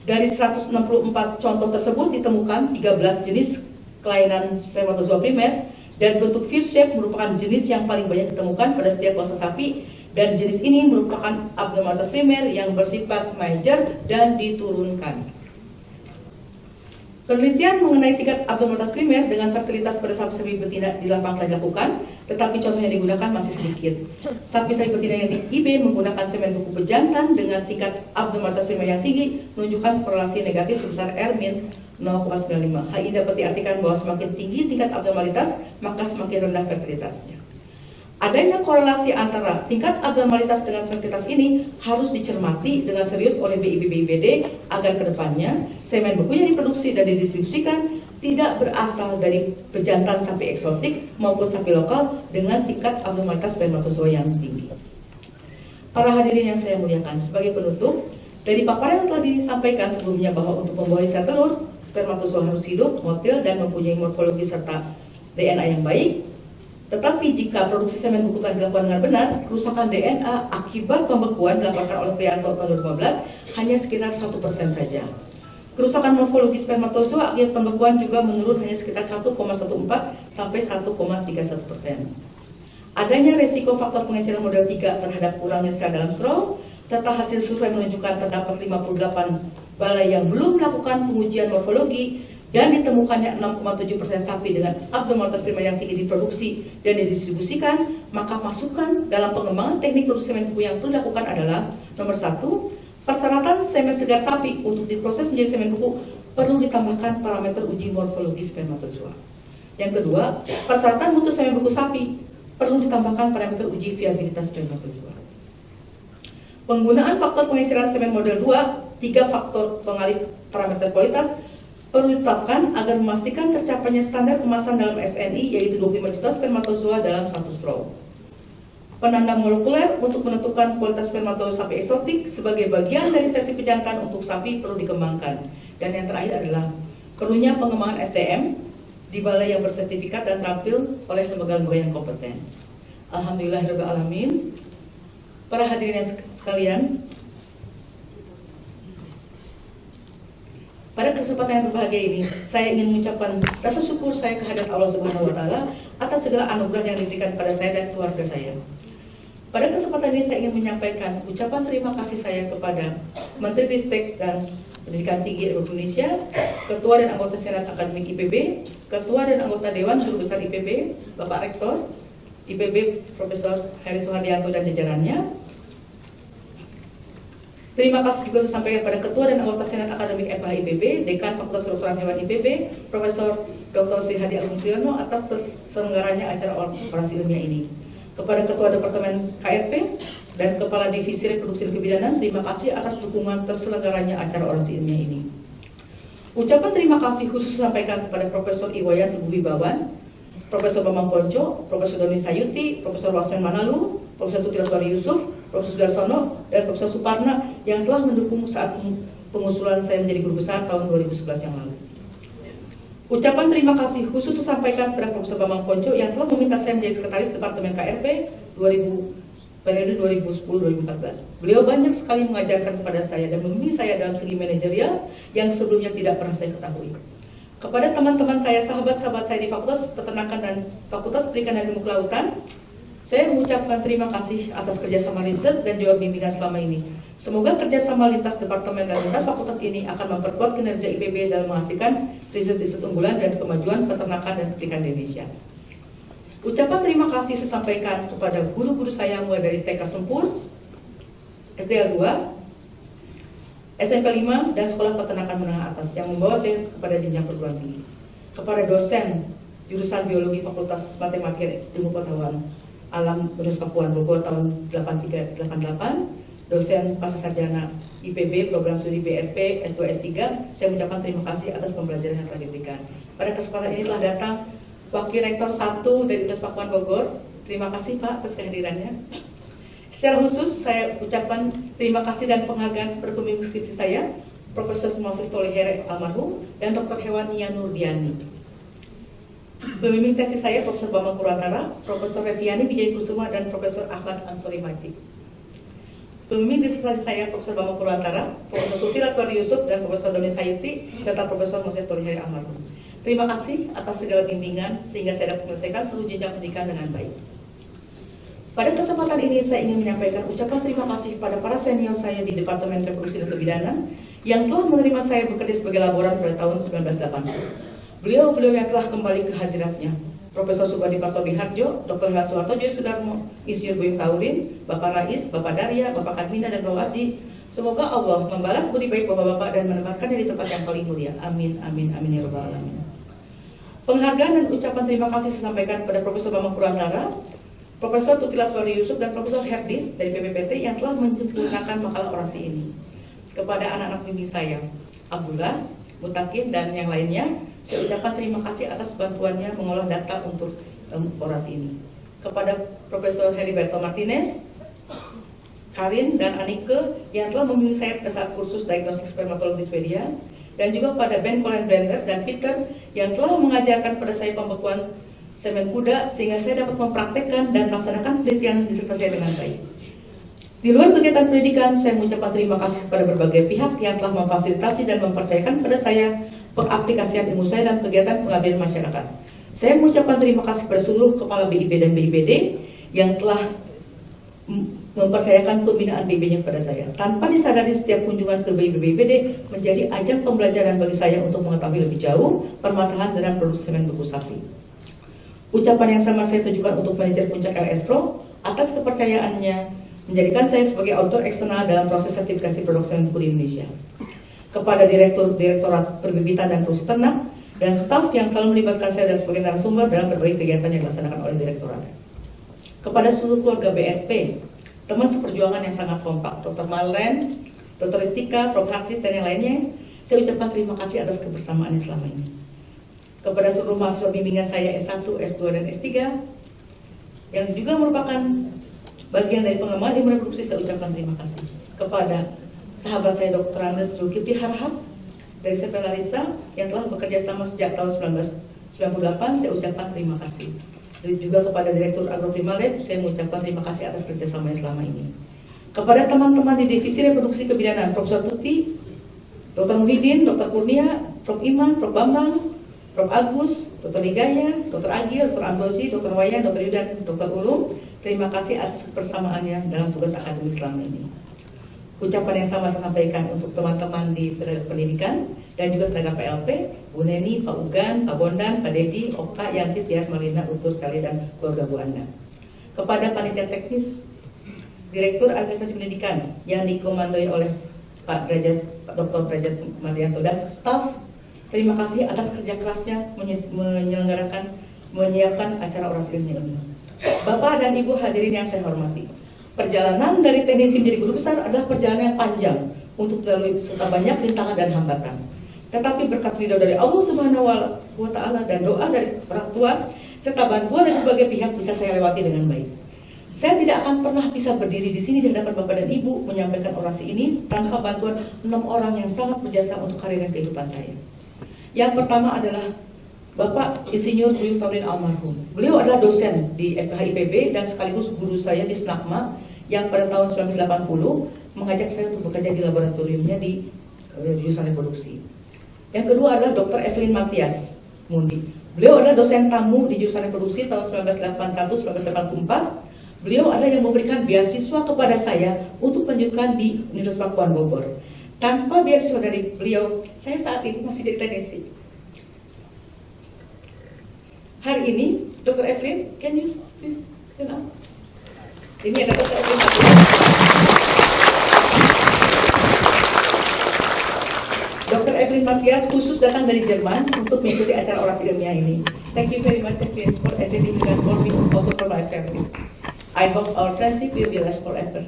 Dari 164 contoh tersebut ditemukan 13 jenis kelainan spermatozoa primer, dan bentuk pear shape merupakan jenis yang paling banyak ditemukan pada setiap bangsa sapi, dan jenis ini merupakan abnormalitas primer yang bersifat major dan diturunkan. Penelitian mengenai tingkat abnormalitas primer dengan fertilitas pada sapi-sapi betina di lapang telah dilakukan, tetapi contoh yang digunakan masih sedikit. Sapi-sapi betina yang di IB menggunakan semen beku pejantan dengan tingkat abnormalitas primer yang tinggi menunjukkan korelasi negatif sebesar R-min 0,95. Hal ini dapat diartikan bahwa semakin tinggi tingkat abnormalitas, maka semakin rendah fertilitasnya. Adanya korelasi antara tingkat abnormalitas dengan fertilitas ini harus dicermati dengan serius oleh BIB-BIBD agar kedepannya semen beku yang diproduksi dan didistribusikan tidak berasal dari pejantan sapi eksotik maupun sapi lokal dengan tingkat abnormalitas spermatozoa yang tinggi. Para hadirin yang saya muliakan, sebagai penutup, dari paparan yang telah disampaikan sebelumnya bahwa untuk membuahi sel telur, spermatozoa harus hidup, motil, dan mempunyai morfologi serta DNA yang baik. Tetapi jika produksi semen beku telah dilakukan dengan benar, kerusakan DNA akibat pembekuan dilaporkan oleh Prianto tahun 2015 hanya sekitar 1% saja. Kerusakan morfologi spermatozoa akibat pembekuan juga menurun hanya sekitar 1,14 sampai 1,31%. Adanya resiko faktor pengecilan model 3 terhadap kurangnya sel dalam straw, serta hasil survei menunjukkan terdapat 58 balai yang belum melakukan pengujian morfologi, dan ditemukannya 6,7% sapi dengan abnormalitas primer yang tinggi diproduksi dan didistribusikan, maka masukan dalam pengembangan teknik produksi semen beku yang perlu dilakukan adalah: nomor 1, persyaratan semen segar sapi untuk diproses menjadi semen beku perlu ditambahkan parameter uji morfologi spermatozoa. Yang kedua, persyaratan mutu semen beku sapi perlu ditambahkan parameter uji viabilitas spermatozoa. Penggunaan faktor pengecilan semen model 2, 3 faktor pengalih parameter kualitas perlu ditetapkan agar memastikan tercapainya standar kemasan dalam SNI, yaitu 25 juta spermatozoa dalam satu straw. Penanda molekuler untuk menentukan kualitas spermatozoa sapi eksotik sebagai bagian dari seleksi pejantan untuk sapi perlu dikembangkan. Dan yang terakhir adalah perlunya pengembangan SDM di balai yang bersertifikat dan terampil oleh lembaga-lembaga yang kompeten. Alhamdulillahirrahmanirrahim. Para hadirin yang sekalian, Pada kesempatan yang berbahagia ini, saya ingin mengucapkan rasa syukur saya kehadirat Allah Subhanahu wa Ta'ala atas segala anugerah yang diberikan pada saya dan keluarga saya. Pada kesempatan ini saya ingin menyampaikan ucapan terima kasih saya kepada Menteri Ristek dan Pendidikan Tinggi Republik Indonesia, Ketua dan Anggota Senat Akademik IPB, Ketua dan Anggota Dewan Guru Besar IPB, Bapak Rektor IPB Profesor Heri Suhardianto dan jajarannya. Terima kasih juga saya sampaikan pada Ketua dan Anggota Senat Akademik FH IPB, Dekan Fakultas Kedokteran Hewan IPB, Profesor Dr. Sri Hadi Agung Priyono atas terselenggaranya acara orasi ilmiah ini. Kepada Ketua Departemen KRP dan Kepala Divisi Reproduksi dan Kebidanan, terima kasih atas dukungan terselenggaranya acara orasi ilmiah ini. Ucapan terima kasih khusus disampaikan kepada Profesor Iwayan Teguh Wibawan, Profesor Bambang Ponco, Profesor Doni Sayuti, Profesor Wasmen Manalu, Profesor Tuti Laswari Yusuf, Profesor Darsono, dan Profesor Suparna yang telah mendukung saat pengusulan saya menjadi guru besar tahun 2011 yang lalu. Ucapan terima kasih khusus disampaikan kepada Profesor Bambang Ponco yang telah meminta saya menjadi Sekretaris Departemen KRP periode 2010-2014. Beliau banyak sekali mengajarkan kepada saya dan membimbing saya dalam segi manajerial yang sebelumnya tidak pernah saya ketahui. Kepada teman-teman saya, sahabat-sahabat saya di Fakultas Peternakan dan Fakultas Perikanan dan Ilmu Kelautan, saya mengucapkan terima kasih atas kerjasama riset dan juga bimbingan selama ini. Semoga kerjasama lintas departemen dan lintas fakultas ini akan memperkuat kinerja IPB dalam menghasilkan riset-riset unggulan dan kemajuan peternakan dan perikanan di Indonesia. Ucapan terima kasih saya sampaikan kepada guru-guru saya mulai dari TK Sempur, SDL 2, SMP 5, dan Sekolah Peternakan Menengah Atas yang membawa saya kepada jenjang perguruan tinggi. Kepada dosen jurusan Biologi Fakultas Matematika Ilmu Pengetahuan Alam Universitas Pakuan Bogor tahun 8388, dosen Pascasarjana IPB Program Studi BRP S2 S3, saya mengucapkan terima kasih atas pembelajaran yang telah diberikan. Pada kesempatan ini telah datang Wakil Rektor 1 dari Universitas Pakuan Bogor. Terima kasih Pak atas kehadirannya. Secara khusus saya ucapkan terima kasih dan penghargaan pada pembimbing skripsi saya, Profesor Moses Tolihere almarhum dan Dr. Hewan Nia Nurdiani. Pembimbing tesis saya Profesor Bambang Purwantara, Profesor Reviani Wijaya Kusuma, dan Profesor Ahmad Ansori Majid. Pembimbing disertasi saya Profesor Bambang Purwantara, Profesor Tuti Laswari Yusuf, dan Profesor Doni Sayuti, serta Profesor Moses Tolihere almarhum. Terima kasih atas segala bimbingan sehingga saya dapat menyelesaikan seluruh jenjang pendidikan dengan baik. Pada kesempatan ini saya ingin menyampaikan ucapan terima kasih kepada para senior saya di Departemen Reproduksi dan Kebidanan yang telah menerima saya bekerja sebagai laboran pada tahun 1980. Beliau-beliau yang telah kembali ke hadiratnya, Profesor Subadi Partobi Harjo, Dr. Hewan Soeharto Joyo Sudarmo, Insinyur Buyung Taurin, Bapak Rais, Bapak Darya, Bapak Kadmina, dan Bapak Aziz. Semoga Allah membalas budi baik Bapak-Bapak dan menempatkannya di tempat yang paling mulia. Amin, amin, amin ya rabbal alamin. Penghargaan dan ucapan terima kasih saya sampaikan kepada Profesor Bambang Purwantara, Profesor Tuti Laswari Yusuf, dan Profesor Herdis dari PPPT yang telah menyempurnakan makalah orasi ini. Kepada anak-anak bimbing saya, Abdullah, Mutakin, dan yang lainnya, saya ucapkan terima kasih atas bantuannya mengolah data untuk orasi ini. Kepada Profesor Heriberto Martinez, Karin, dan Anike yang telah membimbing saya pada saat kursus diagnostik spermatologi Swedia, dan juga pada Ben Colin Blender dan Peter yang telah mengajarkan pada saya pembekuan semen kuda sehingga saya dapat mempraktekkan dan melaksanakan penelitian disertasi saya dengan baik. Di luar kegiatan pendidikan, saya mengucapkan terima kasih kepada berbagai pihak yang telah memfasilitasi dan mempercayakan pada saya pengaplikasian ilmu saya dalam kegiatan pengabdian masyarakat. Saya mengucapkan terima kasih kepada seluruh kepala BIP dan BIPD yang telah mempercayakan pembinaan BIPD-nya kepada saya. Tanpa disadari, setiap kunjungan ke BIPD menjadi ajang pembelajaran bagi saya untuk mengetahui lebih jauh permasalahan dalam produksi semen beku sapi. Ucapan yang sama saya tujukan untuk manajer Puncak LS Pro atas kepercayaannya menjadikan saya sebagai auditor eksternal dalam proses sertifikasi produk semen beku di Indonesia. Kepada Direktorat Perbibitan dan Produksi Ternak dan staf yang selalu melibatkan saya dan sebagai narasumber dalam berbagai kegiatan yang dilaksanakan oleh Direktorat. Kepada seluruh keluarga BRP, teman seperjuangan yang sangat kompak, Dr. Marlen, Dr. Istika, Prof. Hartis, dan yang lainnya, saya ucapkan terima kasih atas kebersamaannya selama ini. Kepada seluruh mahasiswa bimbingan saya S1, S2, dan S3, yang juga merupakan bagian dari pengembangan ilmu reproduksi, saya ucapkan terima kasih. Kepada sahabat saya Dr. Andes Zulkifli Harahap dari Sepen Larissa yang telah bekerja sama sejak tahun 1998, saya ucapkan terima kasih. Dan juga kepada Direktur Agroprima Lab, saya mengucapkan terima kasih atas kerjasamanya selama ini. Kepada teman-teman di Divisi Reproduksi Kebidanan, Profesor Tuti, Dr. Muhyiddin, Dr. Kurnia, Prof. Iman, Prof. Bambang, Prof. Agus, Dr. Ligaya, Dr. Agil, Dr. Amrozi, Dr. Wayan, Dr. Yudan, Dr. Ulum, terima kasih atas kebersamaannya dalam tugas akademik selama ini. Ucapan yang sama saya sampaikan untuk teman-teman di tenaga pendidikan dan juga tenaga PLP, Bu Neni, Pak Ugan, Pak Bondan, Pak Dedi, Oka, Yanti, Tiar, Malina, Utur, Sali, dan keluarga Bu Anda. Kepada panitia teknis, Direktur Administrasi Pendidikan yang dikomandoi oleh Pak Dr. Derajat Mardianto dan staf, terima kasih atas kerja kerasnya menyiapkan acara orasi ilmiah ini. Bapak dan Ibu hadirin yang saya hormati, perjalanan dari teknisi menjadi guru besar adalah perjalanan yang panjang untuk dilalui serta banyak rintangan dan hambatan. Tetapi berkat ridho dari Allah Subhanahu wa Ta'ala dan doa dari orang tua serta bantuan dari berbagai pihak bisa saya lewati dengan baik. Saya tidak akan pernah bisa berdiri di sini di hadapan Bapak dan Ibu menyampaikan orasi ini tanpa bantuan 6 orang yang sangat berjasa untuk karir dan kehidupan saya. Yang pertama adalah Bapak Insinyur Budi Taurin almarhum. Beliau adalah dosen di FKH IPB dan sekaligus guru saya di SNAKMA yang pada tahun 1980 mengajak saya untuk bekerja di laboratoriumnya di jurusan reproduksi. Yang kedua adalah Dr. Evelyn Matias Mundi. Beliau adalah dosen tamu di jurusan reproduksi tahun 1981-1984. Beliau adalah yang memberikan beasiswa kepada saya untuk melanjutkan di Universitas Pakuan Bogor. Tanpa beasiswa dari beliau, saya saat ini masih jadi teknisi. Hari ini, Dr. Evelyn, can you please stand up? Ini ada Dr. Evelyn Matias. Dr. Evelyn Matias khusus datang dari Jerman untuk mengikuti acara orasi ilmiah ini. Thank you very much, Evelyn, for attending and for me also for my family. I hope our friendship will be last forever.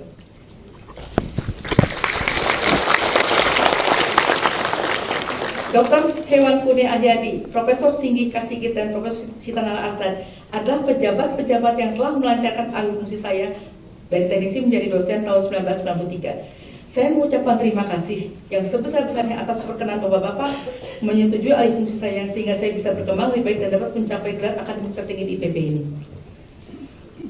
Dr. Hewan Kurnia Ahyadi, Profesor Singgi Kasigit dan Profesor Sitanala Arsad adalah pejabat-pejabat yang telah melancarkan alih fungsi saya dari teknisi menjadi dosen tahun 1993. Saya mengucapkan terima kasih yang sebesar-besarnya atas perkenan Bapak-Bapak menyetujui alih fungsi saya sehingga saya bisa berkembang lebih baik dan dapat mencapai gelar akademik tertinggi di IPB ini.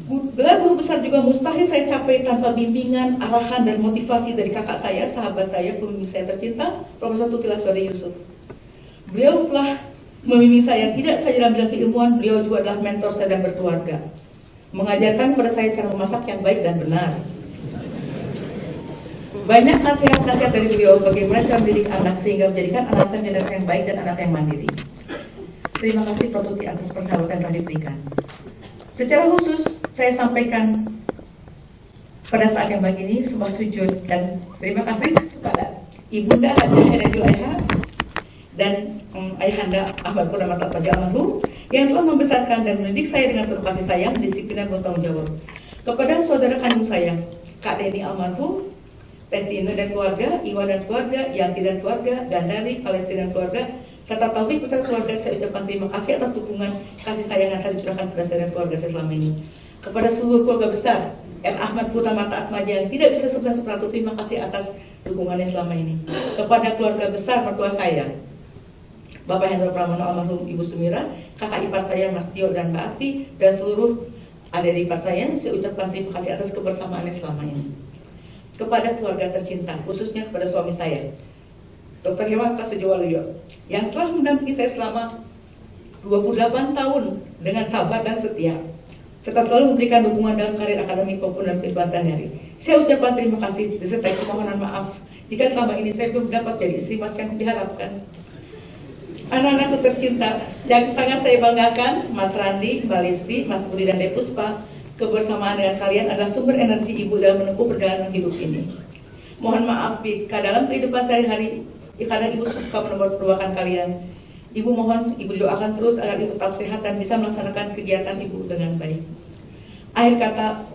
Gelar guru besar juga mustahil saya capai tanpa bimbingan, arahan, dan motivasi dari kakak saya, sahabat saya, pembimbing saya tercinta, Profesor Tuti Laswari Yusuf. Beliau telah membimbing saya tidak saja dalam bidang keilmuan, beliau juga adalah mentor saya dan berkeluarga. Mengajarkan kepada saya cara memasak yang baik dan benar. Banyak nasihat-nasihat dari beliau bagaimana cara mendidik anak sehingga menjadikan anak saya menjadi anak yang baik dan anak yang mandiri. Terima kasih Prof. Tuti atas persahabatan yang telah diberikan. Secara khusus, saya sampaikan pada saat yang baik ini sebuah sujud dan terima kasih kepada Ibunda Hajah Eda Julaiha dan Ayahanda Ahmad Purnama Tatmaja almarhum yang telah membesarkan dan mendidik saya dengan penuh kasih sayang, disiplin, dan bertanggung jawab. Kepada saudara kandung saya, Kak Deni almarhum, Teh Tine dan keluarga, Iwan dan keluarga, Yanti dan keluarga, Gandari, Palestina dan keluarga, serta Taufik beserta keluarga, saya ucapkan terima kasih atas dukungan kasih sayang yang telah dicurahkan kepada saya dan keluarga saya selama ini. Kepada seluruh keluarga besar M. Ahmad Purnama Tatmaja yang tidak bisa sebut satu, terima kasih atas dukungannya selama ini. Kepada keluarga besar mertua saya, Bapak Hendro Pramono almarhum, Ibu Sumira, kakak ipar saya Mas Tio dan Mbak Ati, dan seluruh adik ipar saya ucapkan terima kasih atas kebersamaannya selama ini. Kepada keluarga tercinta, khususnya kepada suami saya, Dr. Hewan Prasetyowaluyo, yang telah mendampingi saya selama 28 tahun dengan sabar dan setia, serta selalu memberikan dukungan dalam karir akademik maupun dalam kehidupan sehari-hari. Saya ucapkan terima kasih disertai permohonan maaf jika selama ini saya belum dapat jadi istri Mas yang diharapkan. Anak-anakku tercinta yang sangat saya banggakan, Mas Randi, Mbak Listi, Mas Budi, dan Depuspa, kebersamaan dengan kalian adalah sumber energi Ibu dalam menempuh perjalanan hidup ini. Mohon maaf jika dalam kehidupan sehari-hari kadang Ibu suka menerbakan kalian. Ibu mohon Ibu doakan terus agar Ibu tetap sehat dan bisa melaksanakan kegiatan Ibu dengan baik. Akhir kata,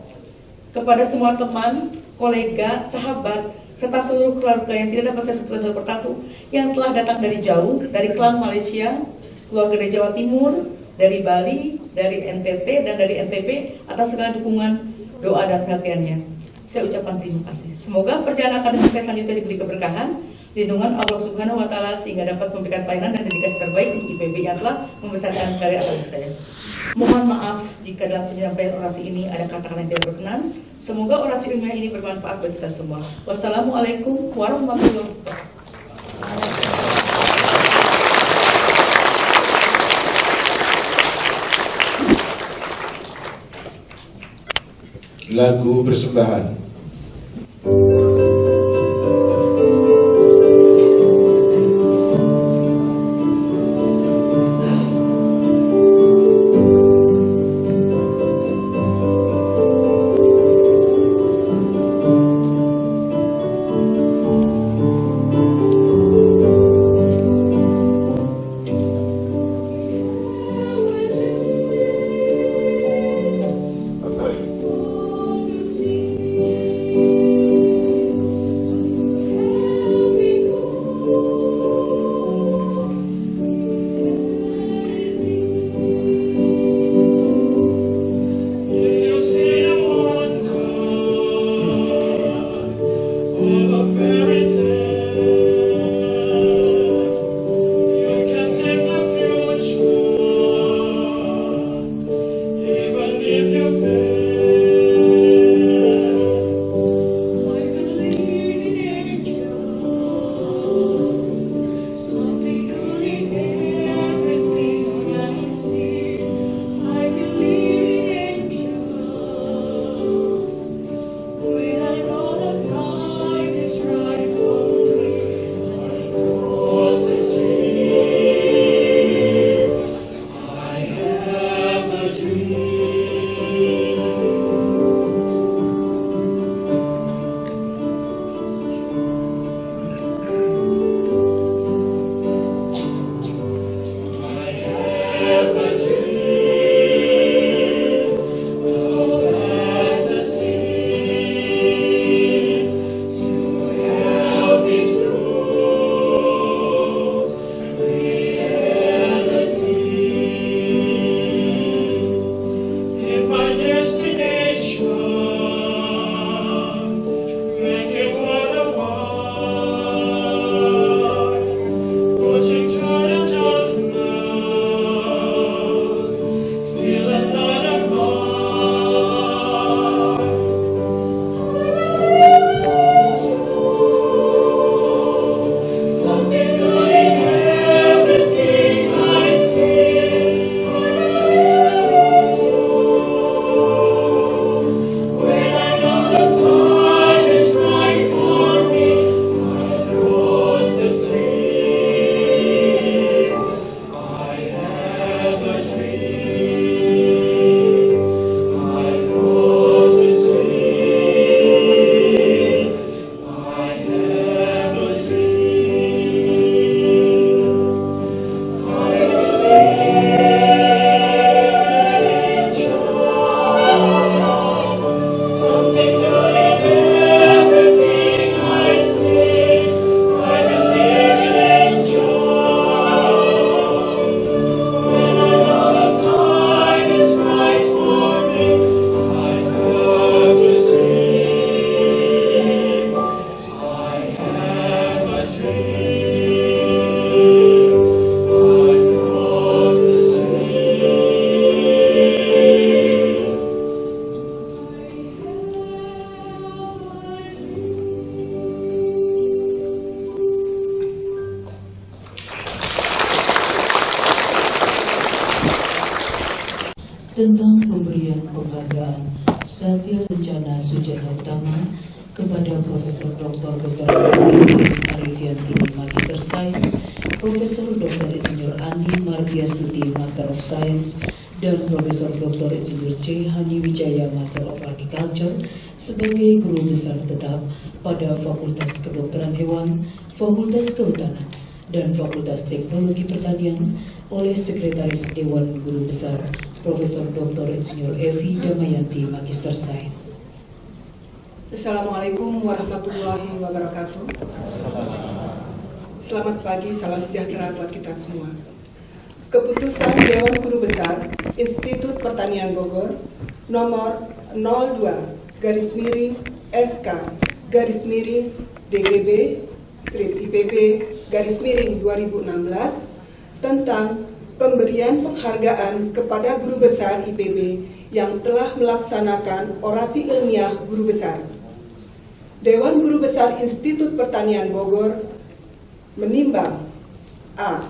kepada semua teman, kolega, sahabat, serta seluruh keluarga yang tidak dapat saya sebutkan satu persatu yang telah datang dari jauh, dari Klang Malaysia, keluarga dari Jawa Timur, dari Bali, dari NTT, dan dari NTP atas segala dukungan, doa, dan perhatiannya. Saya ucapkan terima kasih. Semoga perjalanan akademik saya selanjutnya diberi keberkahan, lindungan Allah Subhanahu wa Ta'ala sehingga dapat memberikan pelayanan dan dedikasi terbaik untuk IPB yang telah membesarkan karya akademik saya. Mohon maaf jika dalam penyampaian orasi ini ada kata-kata yang tidak berkenan. Semoga orasi ilmiah ini bermanfaat bagi kita semua. Wassalamualaikum warahmatullahi wabarakatuh. Lagu persembahan. Tentang pemberian penghargaan Satya Lencana Sujana Utama kepada Profesor Dr. Iis Arifiantini Magister Sains, Profesor Dr. Insinyur Andi Mardiastuti Master of Science, dan Profesor Dr. Insinyur C. Hani Wijaya Master of Agriculture sebagai guru besar tetap pada Fakultas Kedokteran Hewan, Fakultas Kehutanan, dan Fakultas Teknologi Pertanian oleh Sekretaris Dewan Guru Besar Profesor Dr. Insinyur Evi Damayanti Magister Sains. Assalamualaikum warahmatullahi wabarakatuh. Selamat pagi, salam sejahtera buat kita semua. Keputusan Dewan Guru Besar Institut Pertanian Bogor nomor 02-DGB/IPB/2016 tentang pemberian penghargaan kepada guru besar IPB yang telah melaksanakan orasi ilmiah guru besar. Dewan Guru Besar Institut Pertanian Bogor menimbang A.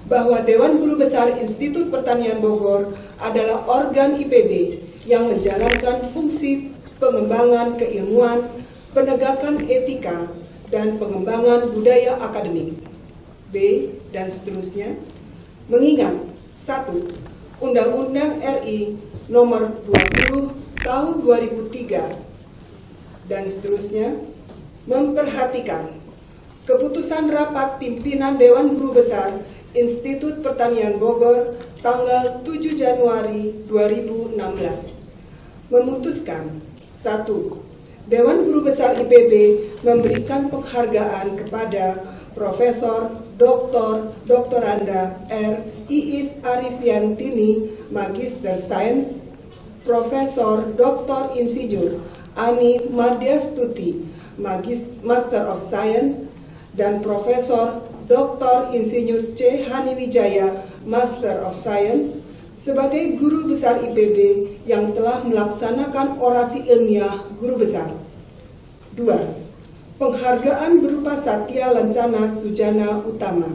Bahwa Dewan Guru Besar Institut Pertanian Bogor adalah organ IPB yang menjalankan fungsi pengembangan keilmuan, penegakan etika, dan pengembangan budaya akademik. B. Dan seterusnya, mengingat 1. Undang-Undang RI Nomor 20 Tahun 2003 dan seterusnya, memperhatikan keputusan rapat pimpinan Dewan Guru Besar Institut Pertanian Bogor tanggal 7 Januari 2016 memutuskan 1. Dewan Guru Besar IPB memberikan penghargaan kepada Profesor Dr. Anda R. Iis Arifiantini, Magister Sains, Profesor Dr. Insinyur Ani Mardiastuti, Master of Science, dan Profesor Dr. Insinyur C. Haniwijaya, Master of Science, sebagai guru besar IPB yang telah melaksanakan orasi ilmiah guru besar. 2. Penghargaan berupa Satya Lancana Sujana Utama.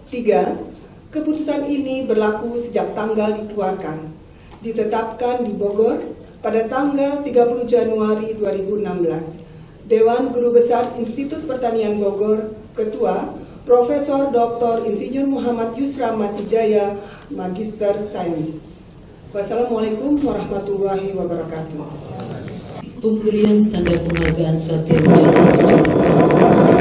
3. Keputusan ini berlaku sejak tanggal dikeluarkan, ditetapkan di Bogor pada tanggal 30 Januari 2016. Dewan Guru Besar Institut Pertanian Bogor, Ketua Profesor Dr. Insinyur Muhammad Yusra Masijaya, Magister Sains. Wassalamualaikum warahmatullahi wabarakatuh. Pemberian tanda penghargaan Satya Lancana Sujana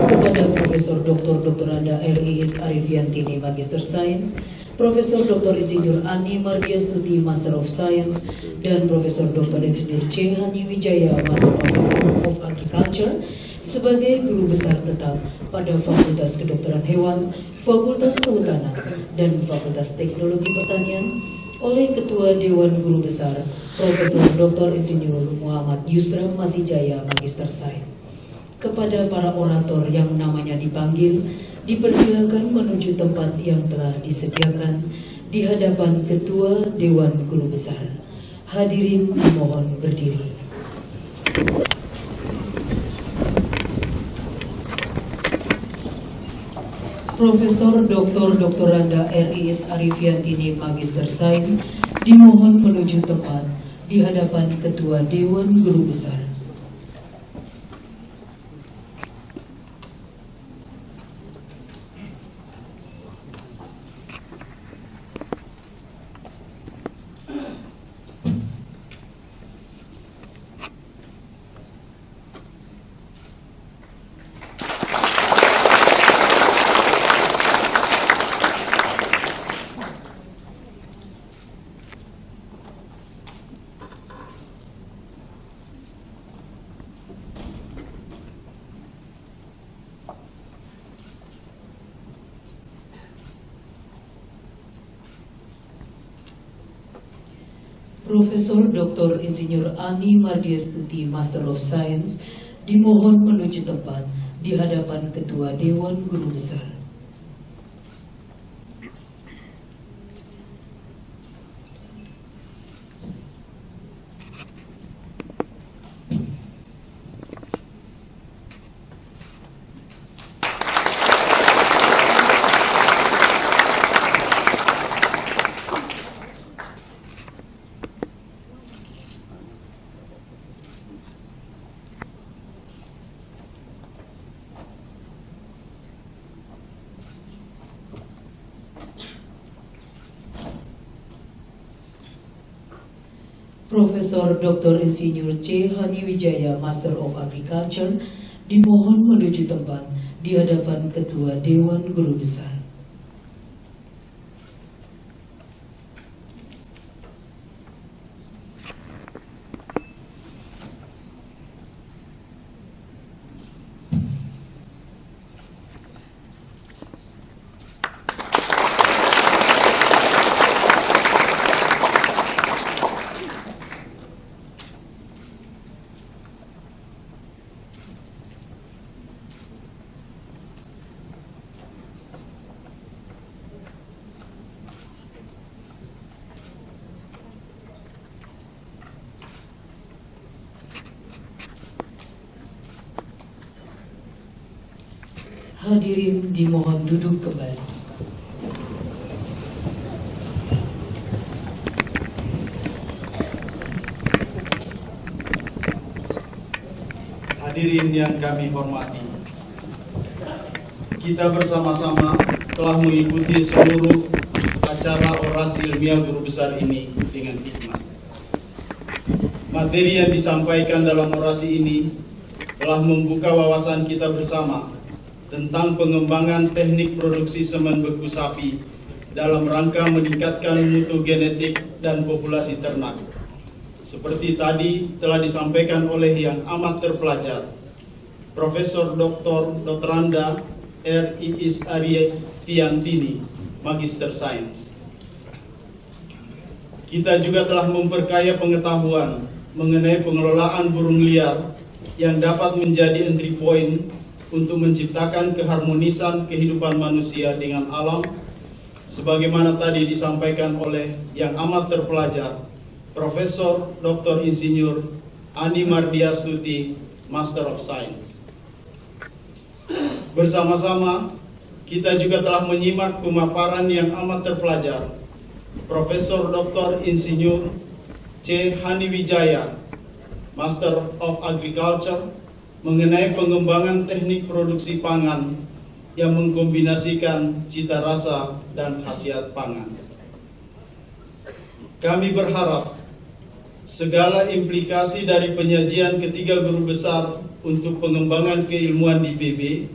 kepada Profesor Dr. Anda R. Iis Arifiantini, Magister Sains, Profesor Dr. Insinyur Ani Mardiastuti, Master of Science, dan Profesor Dr. Insinyur C. Haniwijaya, Master of Agriculture, sebagai guru besar tetap pada Fakultas Kedokteran Hewan, Fakultas Kehutanan, dan Fakultas Teknologi Pertanian oleh Ketua Dewan Guru Besar Profesor Dr. Insinyur Muhammad Yusra Masijaya, Magister Sains. Kepada para orator yang namanya dipanggil, dipersilakan menuju tempat yang telah disediakan di hadapan Ketua Dewan Guru Besar. Hadirin dimohon berdiri. Profesor Dr. Anda R. Iis Arifiantini, Magister Sains, dimohon menuju tempat di hadapan Ketua Dewan Guru Besar. Profesor Dr. Insinyur Ani Mardiastuti, Master of Science, dimohon menuju tempat di hadapan Ketua Dewan Guru Besar. Profesor Dr. Insinyur C. Haniwijaya, Master of Agriculture, dimohon menuju tempat di hadapan Ketua Dewan Guru Besar. Hadirin dimohon duduk kembali. Hadirin yang kami hormati, kita bersama-sama telah mengikuti seluruh acara orasi ilmiah guru besar ini dengan hikmat. Materi yang disampaikan dalam orasi ini telah membuka wawasan kita bersama tentang pengembangan teknik produksi semen beku sapi dalam rangka meningkatkan mutu genetik dan populasi ternak. Seperti tadi telah disampaikan oleh yang amat terpelajar, Profesor Dr. Anda R. Iis Arietiantini, Magister Sains. Kita juga telah memperkaya pengetahuan mengenai pengelolaan burung liar yang dapat menjadi entry point untuk menciptakan keharmonisan kehidupan manusia dengan alam, sebagaimana tadi disampaikan oleh yang amat terpelajar, Profesor Dr. Insinyur Ani Mardiastuti, Master of Science. Bersama-sama, kita juga telah menyimak pemaparan yang amat terpelajar, Profesor Dr. Insinyur C. Haniwijaya, Master of Agriculture, mengenai pengembangan teknik produksi pangan yang mengkombinasikan cita rasa dan khasiat pangan. Kami berharap segala implikasi dari penyajian ketiga guru besar untuk pengembangan keilmuan di IPB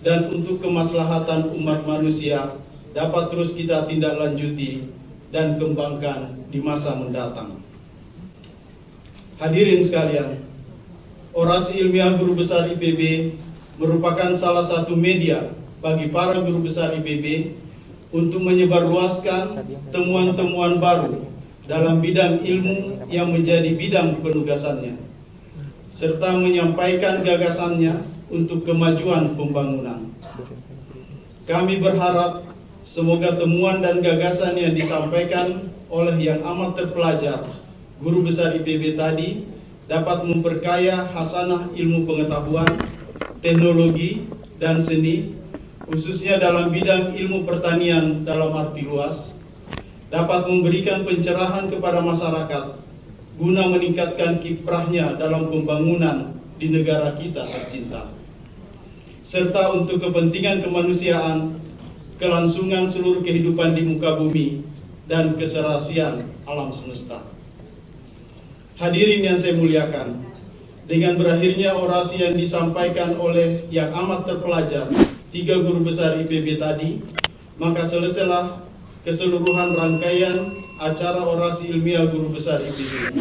dan untuk kemaslahatan umat manusia dapat terus kita tindak lanjuti dan kembangkan di masa mendatang. Hadirin sekalian, orasi ilmiah guru besar IPB merupakan salah satu media bagi para guru besar IPB untuk menyebarluaskan temuan-temuan baru dalam bidang ilmu yang menjadi bidang penugasannya, serta menyampaikan gagasannya untuk kemajuan pembangunan. Kami berharap semoga temuan dan gagasan yang disampaikan oleh yang amat terpelajar guru besar IPB tadi dapat memperkaya hasanah ilmu pengetahuan, teknologi, dan seni, khususnya dalam bidang ilmu pertanian dalam arti luas, dapat memberikan pencerahan kepada masyarakat guna meningkatkan kiprahnya dalam pembangunan di negara kita tercinta, serta untuk kepentingan kemanusiaan, kelangsungan seluruh kehidupan di muka bumi, dan keserasian alam semesta. Hadirin yang saya muliakan, dengan berakhirnya orasi yang disampaikan oleh yang amat terpelajar tiga guru besar IPB tadi, maka selesailah keseluruhan rangkaian acara orasi ilmiah guru besar IPB.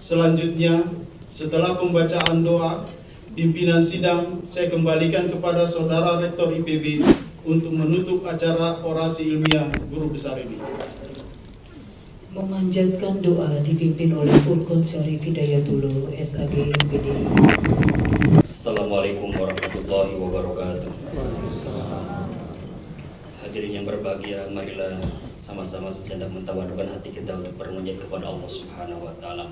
Selanjutnya, setelah pembacaan doa, pimpinan sidang saya kembalikan kepada Saudara Rektor IPB untuk menutup acara orasi ilmiah guru besar ini. Memanjatkan doa dipimpin oleh Fulkon Syarif Hidayatullah, SAG MPD. Assalamualaikum warahmatullahi wabarakatuh. Hadirin yang berbahagia, marilah sama-sama sejenak mentawadukkan hati kita untuk bermunajat kepada Allah Subhanahu wa taala.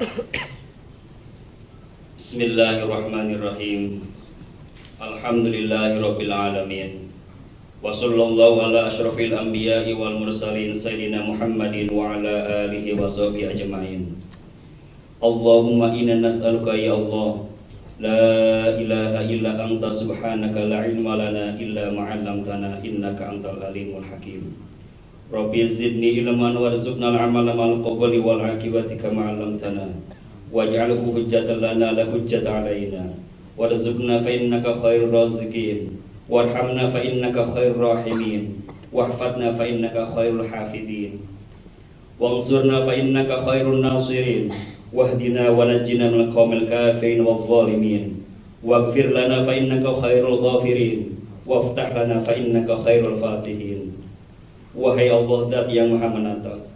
Bismillahirrahmanirrahim. Alhamdulillahirabbil alamin. Wa sallallahu ala asyrafil anbiya'i wal mursalin sayyidina Muhammadin wa ala alihi wa sahbihi ajma'in. Allahumma inna nas'aluka ya Allah, la ilaha illa anta subhanaka la ilma lana illa ma 'allamtana innaka antal alimul hakim. Rabbi zidni ilman warzuqna al-amala ma'al qabuli wal 'aqibati kama 'allamtana waj'alhu hujjatan lana la hujjata 'alaina warzuqna fa innaka khairur raziqin warhamna fa innaka khairur rahimin wahfadna fa innaka khairul hafidin wansurna fa innaka khairun nasirin wahdina wa najjina minal qaumil kafirin wadh dhalimin waghfir lana fa innaka khairul ghafirin waftah lana fa innaka khairul fatihin. Wahai Allah, Zat yang Maha Menata,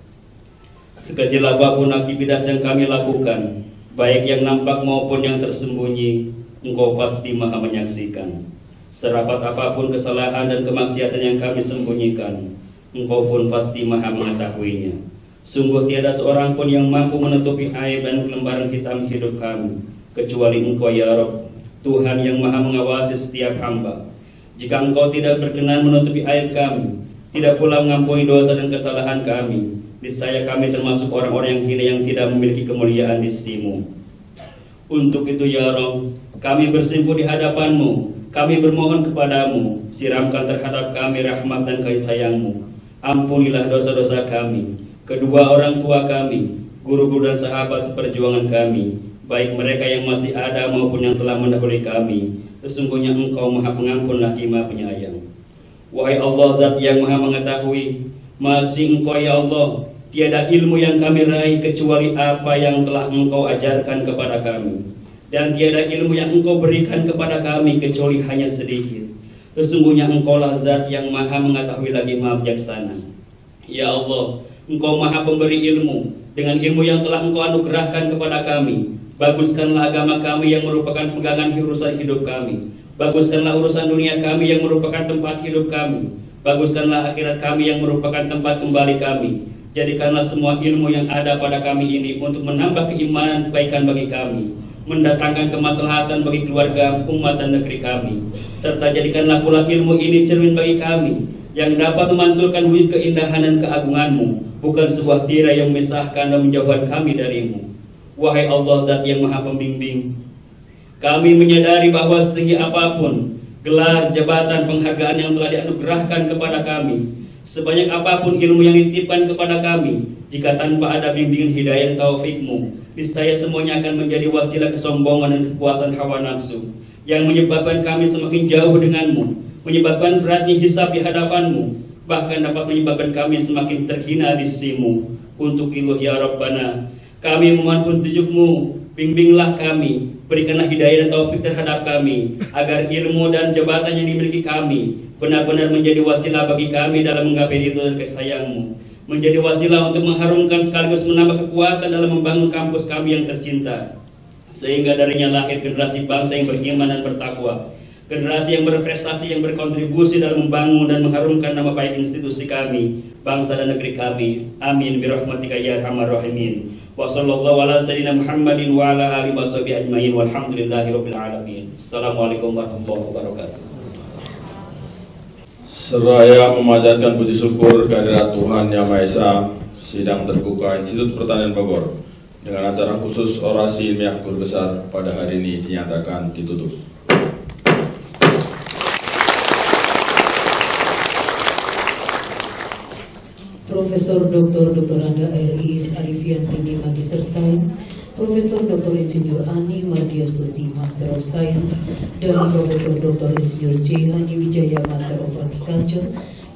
sekecil apapun aktivitas yang kami lakukan, baik yang nampak maupun yang tersembunyi, Engkau pasti Maha menyaksikan. Serapat apapun kesalahan dan kemaksiatan yang kami sembunyikan, Engkau pun pasti Maha mengetahuinya. Sungguh tiada seorang pun yang mampu menutupi aib dan kelembaran hitam hidup kami, kecuali Engkau ya Rabb, Tuhan yang Maha mengawasi setiap hamba. Jika Engkau tidak berkenan menutupi aib kami, tidak pula mengampuni dosa dan kesalahan kami, niscaya kami termasuk orang-orang yang hina yang tidak memiliki kemuliaan di sisimu. Untuk itu ya Rob, kami bersimpuh di hadapan-Mu, kami bermohon kepadamu, siramkan terhadap kami rahmat dan kasih sayang-Mu. Ampunilah dosa-dosa kami, kedua orang tua kami, guru-guru dan sahabat seperjuangan kami, baik mereka yang masih ada maupun yang telah mendahului kami. Sesungguhnya Engkau Maha Pengampun lagi Maha Penyayang. Wahai Allah, Zat yang Maha Mengetahui, masih Engkau ya Allah, tiada ilmu yang kami raih kecuali apa yang telah Engkau ajarkan kepada kami, dan tiada ilmu yang Engkau berikan kepada kami kecuali hanya sedikit. Sesungguhnya Engkau lah Zat yang Maha Mengetahui lagi Maha Bijaksana. Ya Allah, Engkau Maha Pemberi ilmu. Dengan ilmu yang telah Engkau anugerahkan kepada kami, baguskanlah agama kami yang merupakan pegangan urusan hidup kami. Baguskanlah urusan dunia kami yang merupakan tempat hidup kami. Baguskanlah akhirat kami yang merupakan tempat kembali kami. Jadikanlah semua ilmu yang ada pada kami ini untuk menambah keimanan kebaikan bagi kami, mendatangkan kemaslahatan bagi keluarga, umat dan negeri kami. Serta jadikanlah pula ilmu ini cermin bagi kami yang dapat memantulkan wujud keindahan dan keagungan-Mu, bukan sebuah tirai yang memisahkan dan menjauhkan kami dari-Mu. Wahai Allah, Zat yang Maha Pembimbing, kami menyadari bahwa setinggi apapun gelar, jabatan, penghargaan yang telah dianugerahkan kepada kami, sebanyak apapun ilmu yang dititipkan kepada kami, jika tanpa ada bimbingan hidayah dan taufik-Mu, niscaya semuanya akan menjadi wasilah kesombongan dan kepuasan hawa nafsu yang menyebabkan kami semakin jauh dengan-Mu, menyebabkan beratnya hisab di hadapan-Mu, bahkan dapat menyebabkan kami semakin terhina di sisi-Mu. Untuk itu ya Rabbana, kami memohon petunjuk-Mu, bimbinglah kami, berikanlah hidayah dan taufik terhadap kami, agar ilmu dan jabatan yang dimiliki kami benar-benar menjadi wasilah bagi kami dalam menggapai ridho dan kasih sayang-Mu, menjadi wasilah untuk mengharumkan sekaligus menambah kekuatan dalam membangun kampus kami yang tercinta, sehingga darinya lahir generasi bangsa yang beriman dan bertakwa, generasi yang berprestasi, yang berkontribusi dalam membangun dan mengharumkan nama baik institusi kami, bangsa dan negeri kami. Amin birahmatika ya arhamar rahimin. Wa sallallahu ala sayyidina Muhammadin wa ala alihi washabihi ajmain walhamdulillahirabbil alamin. Assalamualaikum warahmatullahi wabarakatuh. Seraya memanjatkan puji syukur kehadirat Tuhan Yang Maha Esa, sidang terbuka Institut Pertanian Bogor dengan acara khusus orasi ilmiah guru besar pada hari ini dinyatakan ditutup. Profesor Dr. Anda R.I.S. Arifiantini, Magister Sains, Profesor Dr. Insinyur Ani Mardiastuti, Master of Science, dan Profesor Dr. Insinyur J. Hadi Wijaya, Master of Agriculture,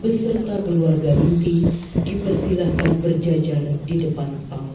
beserta keluarga inti dipersilahkan berjajar di depan panggung.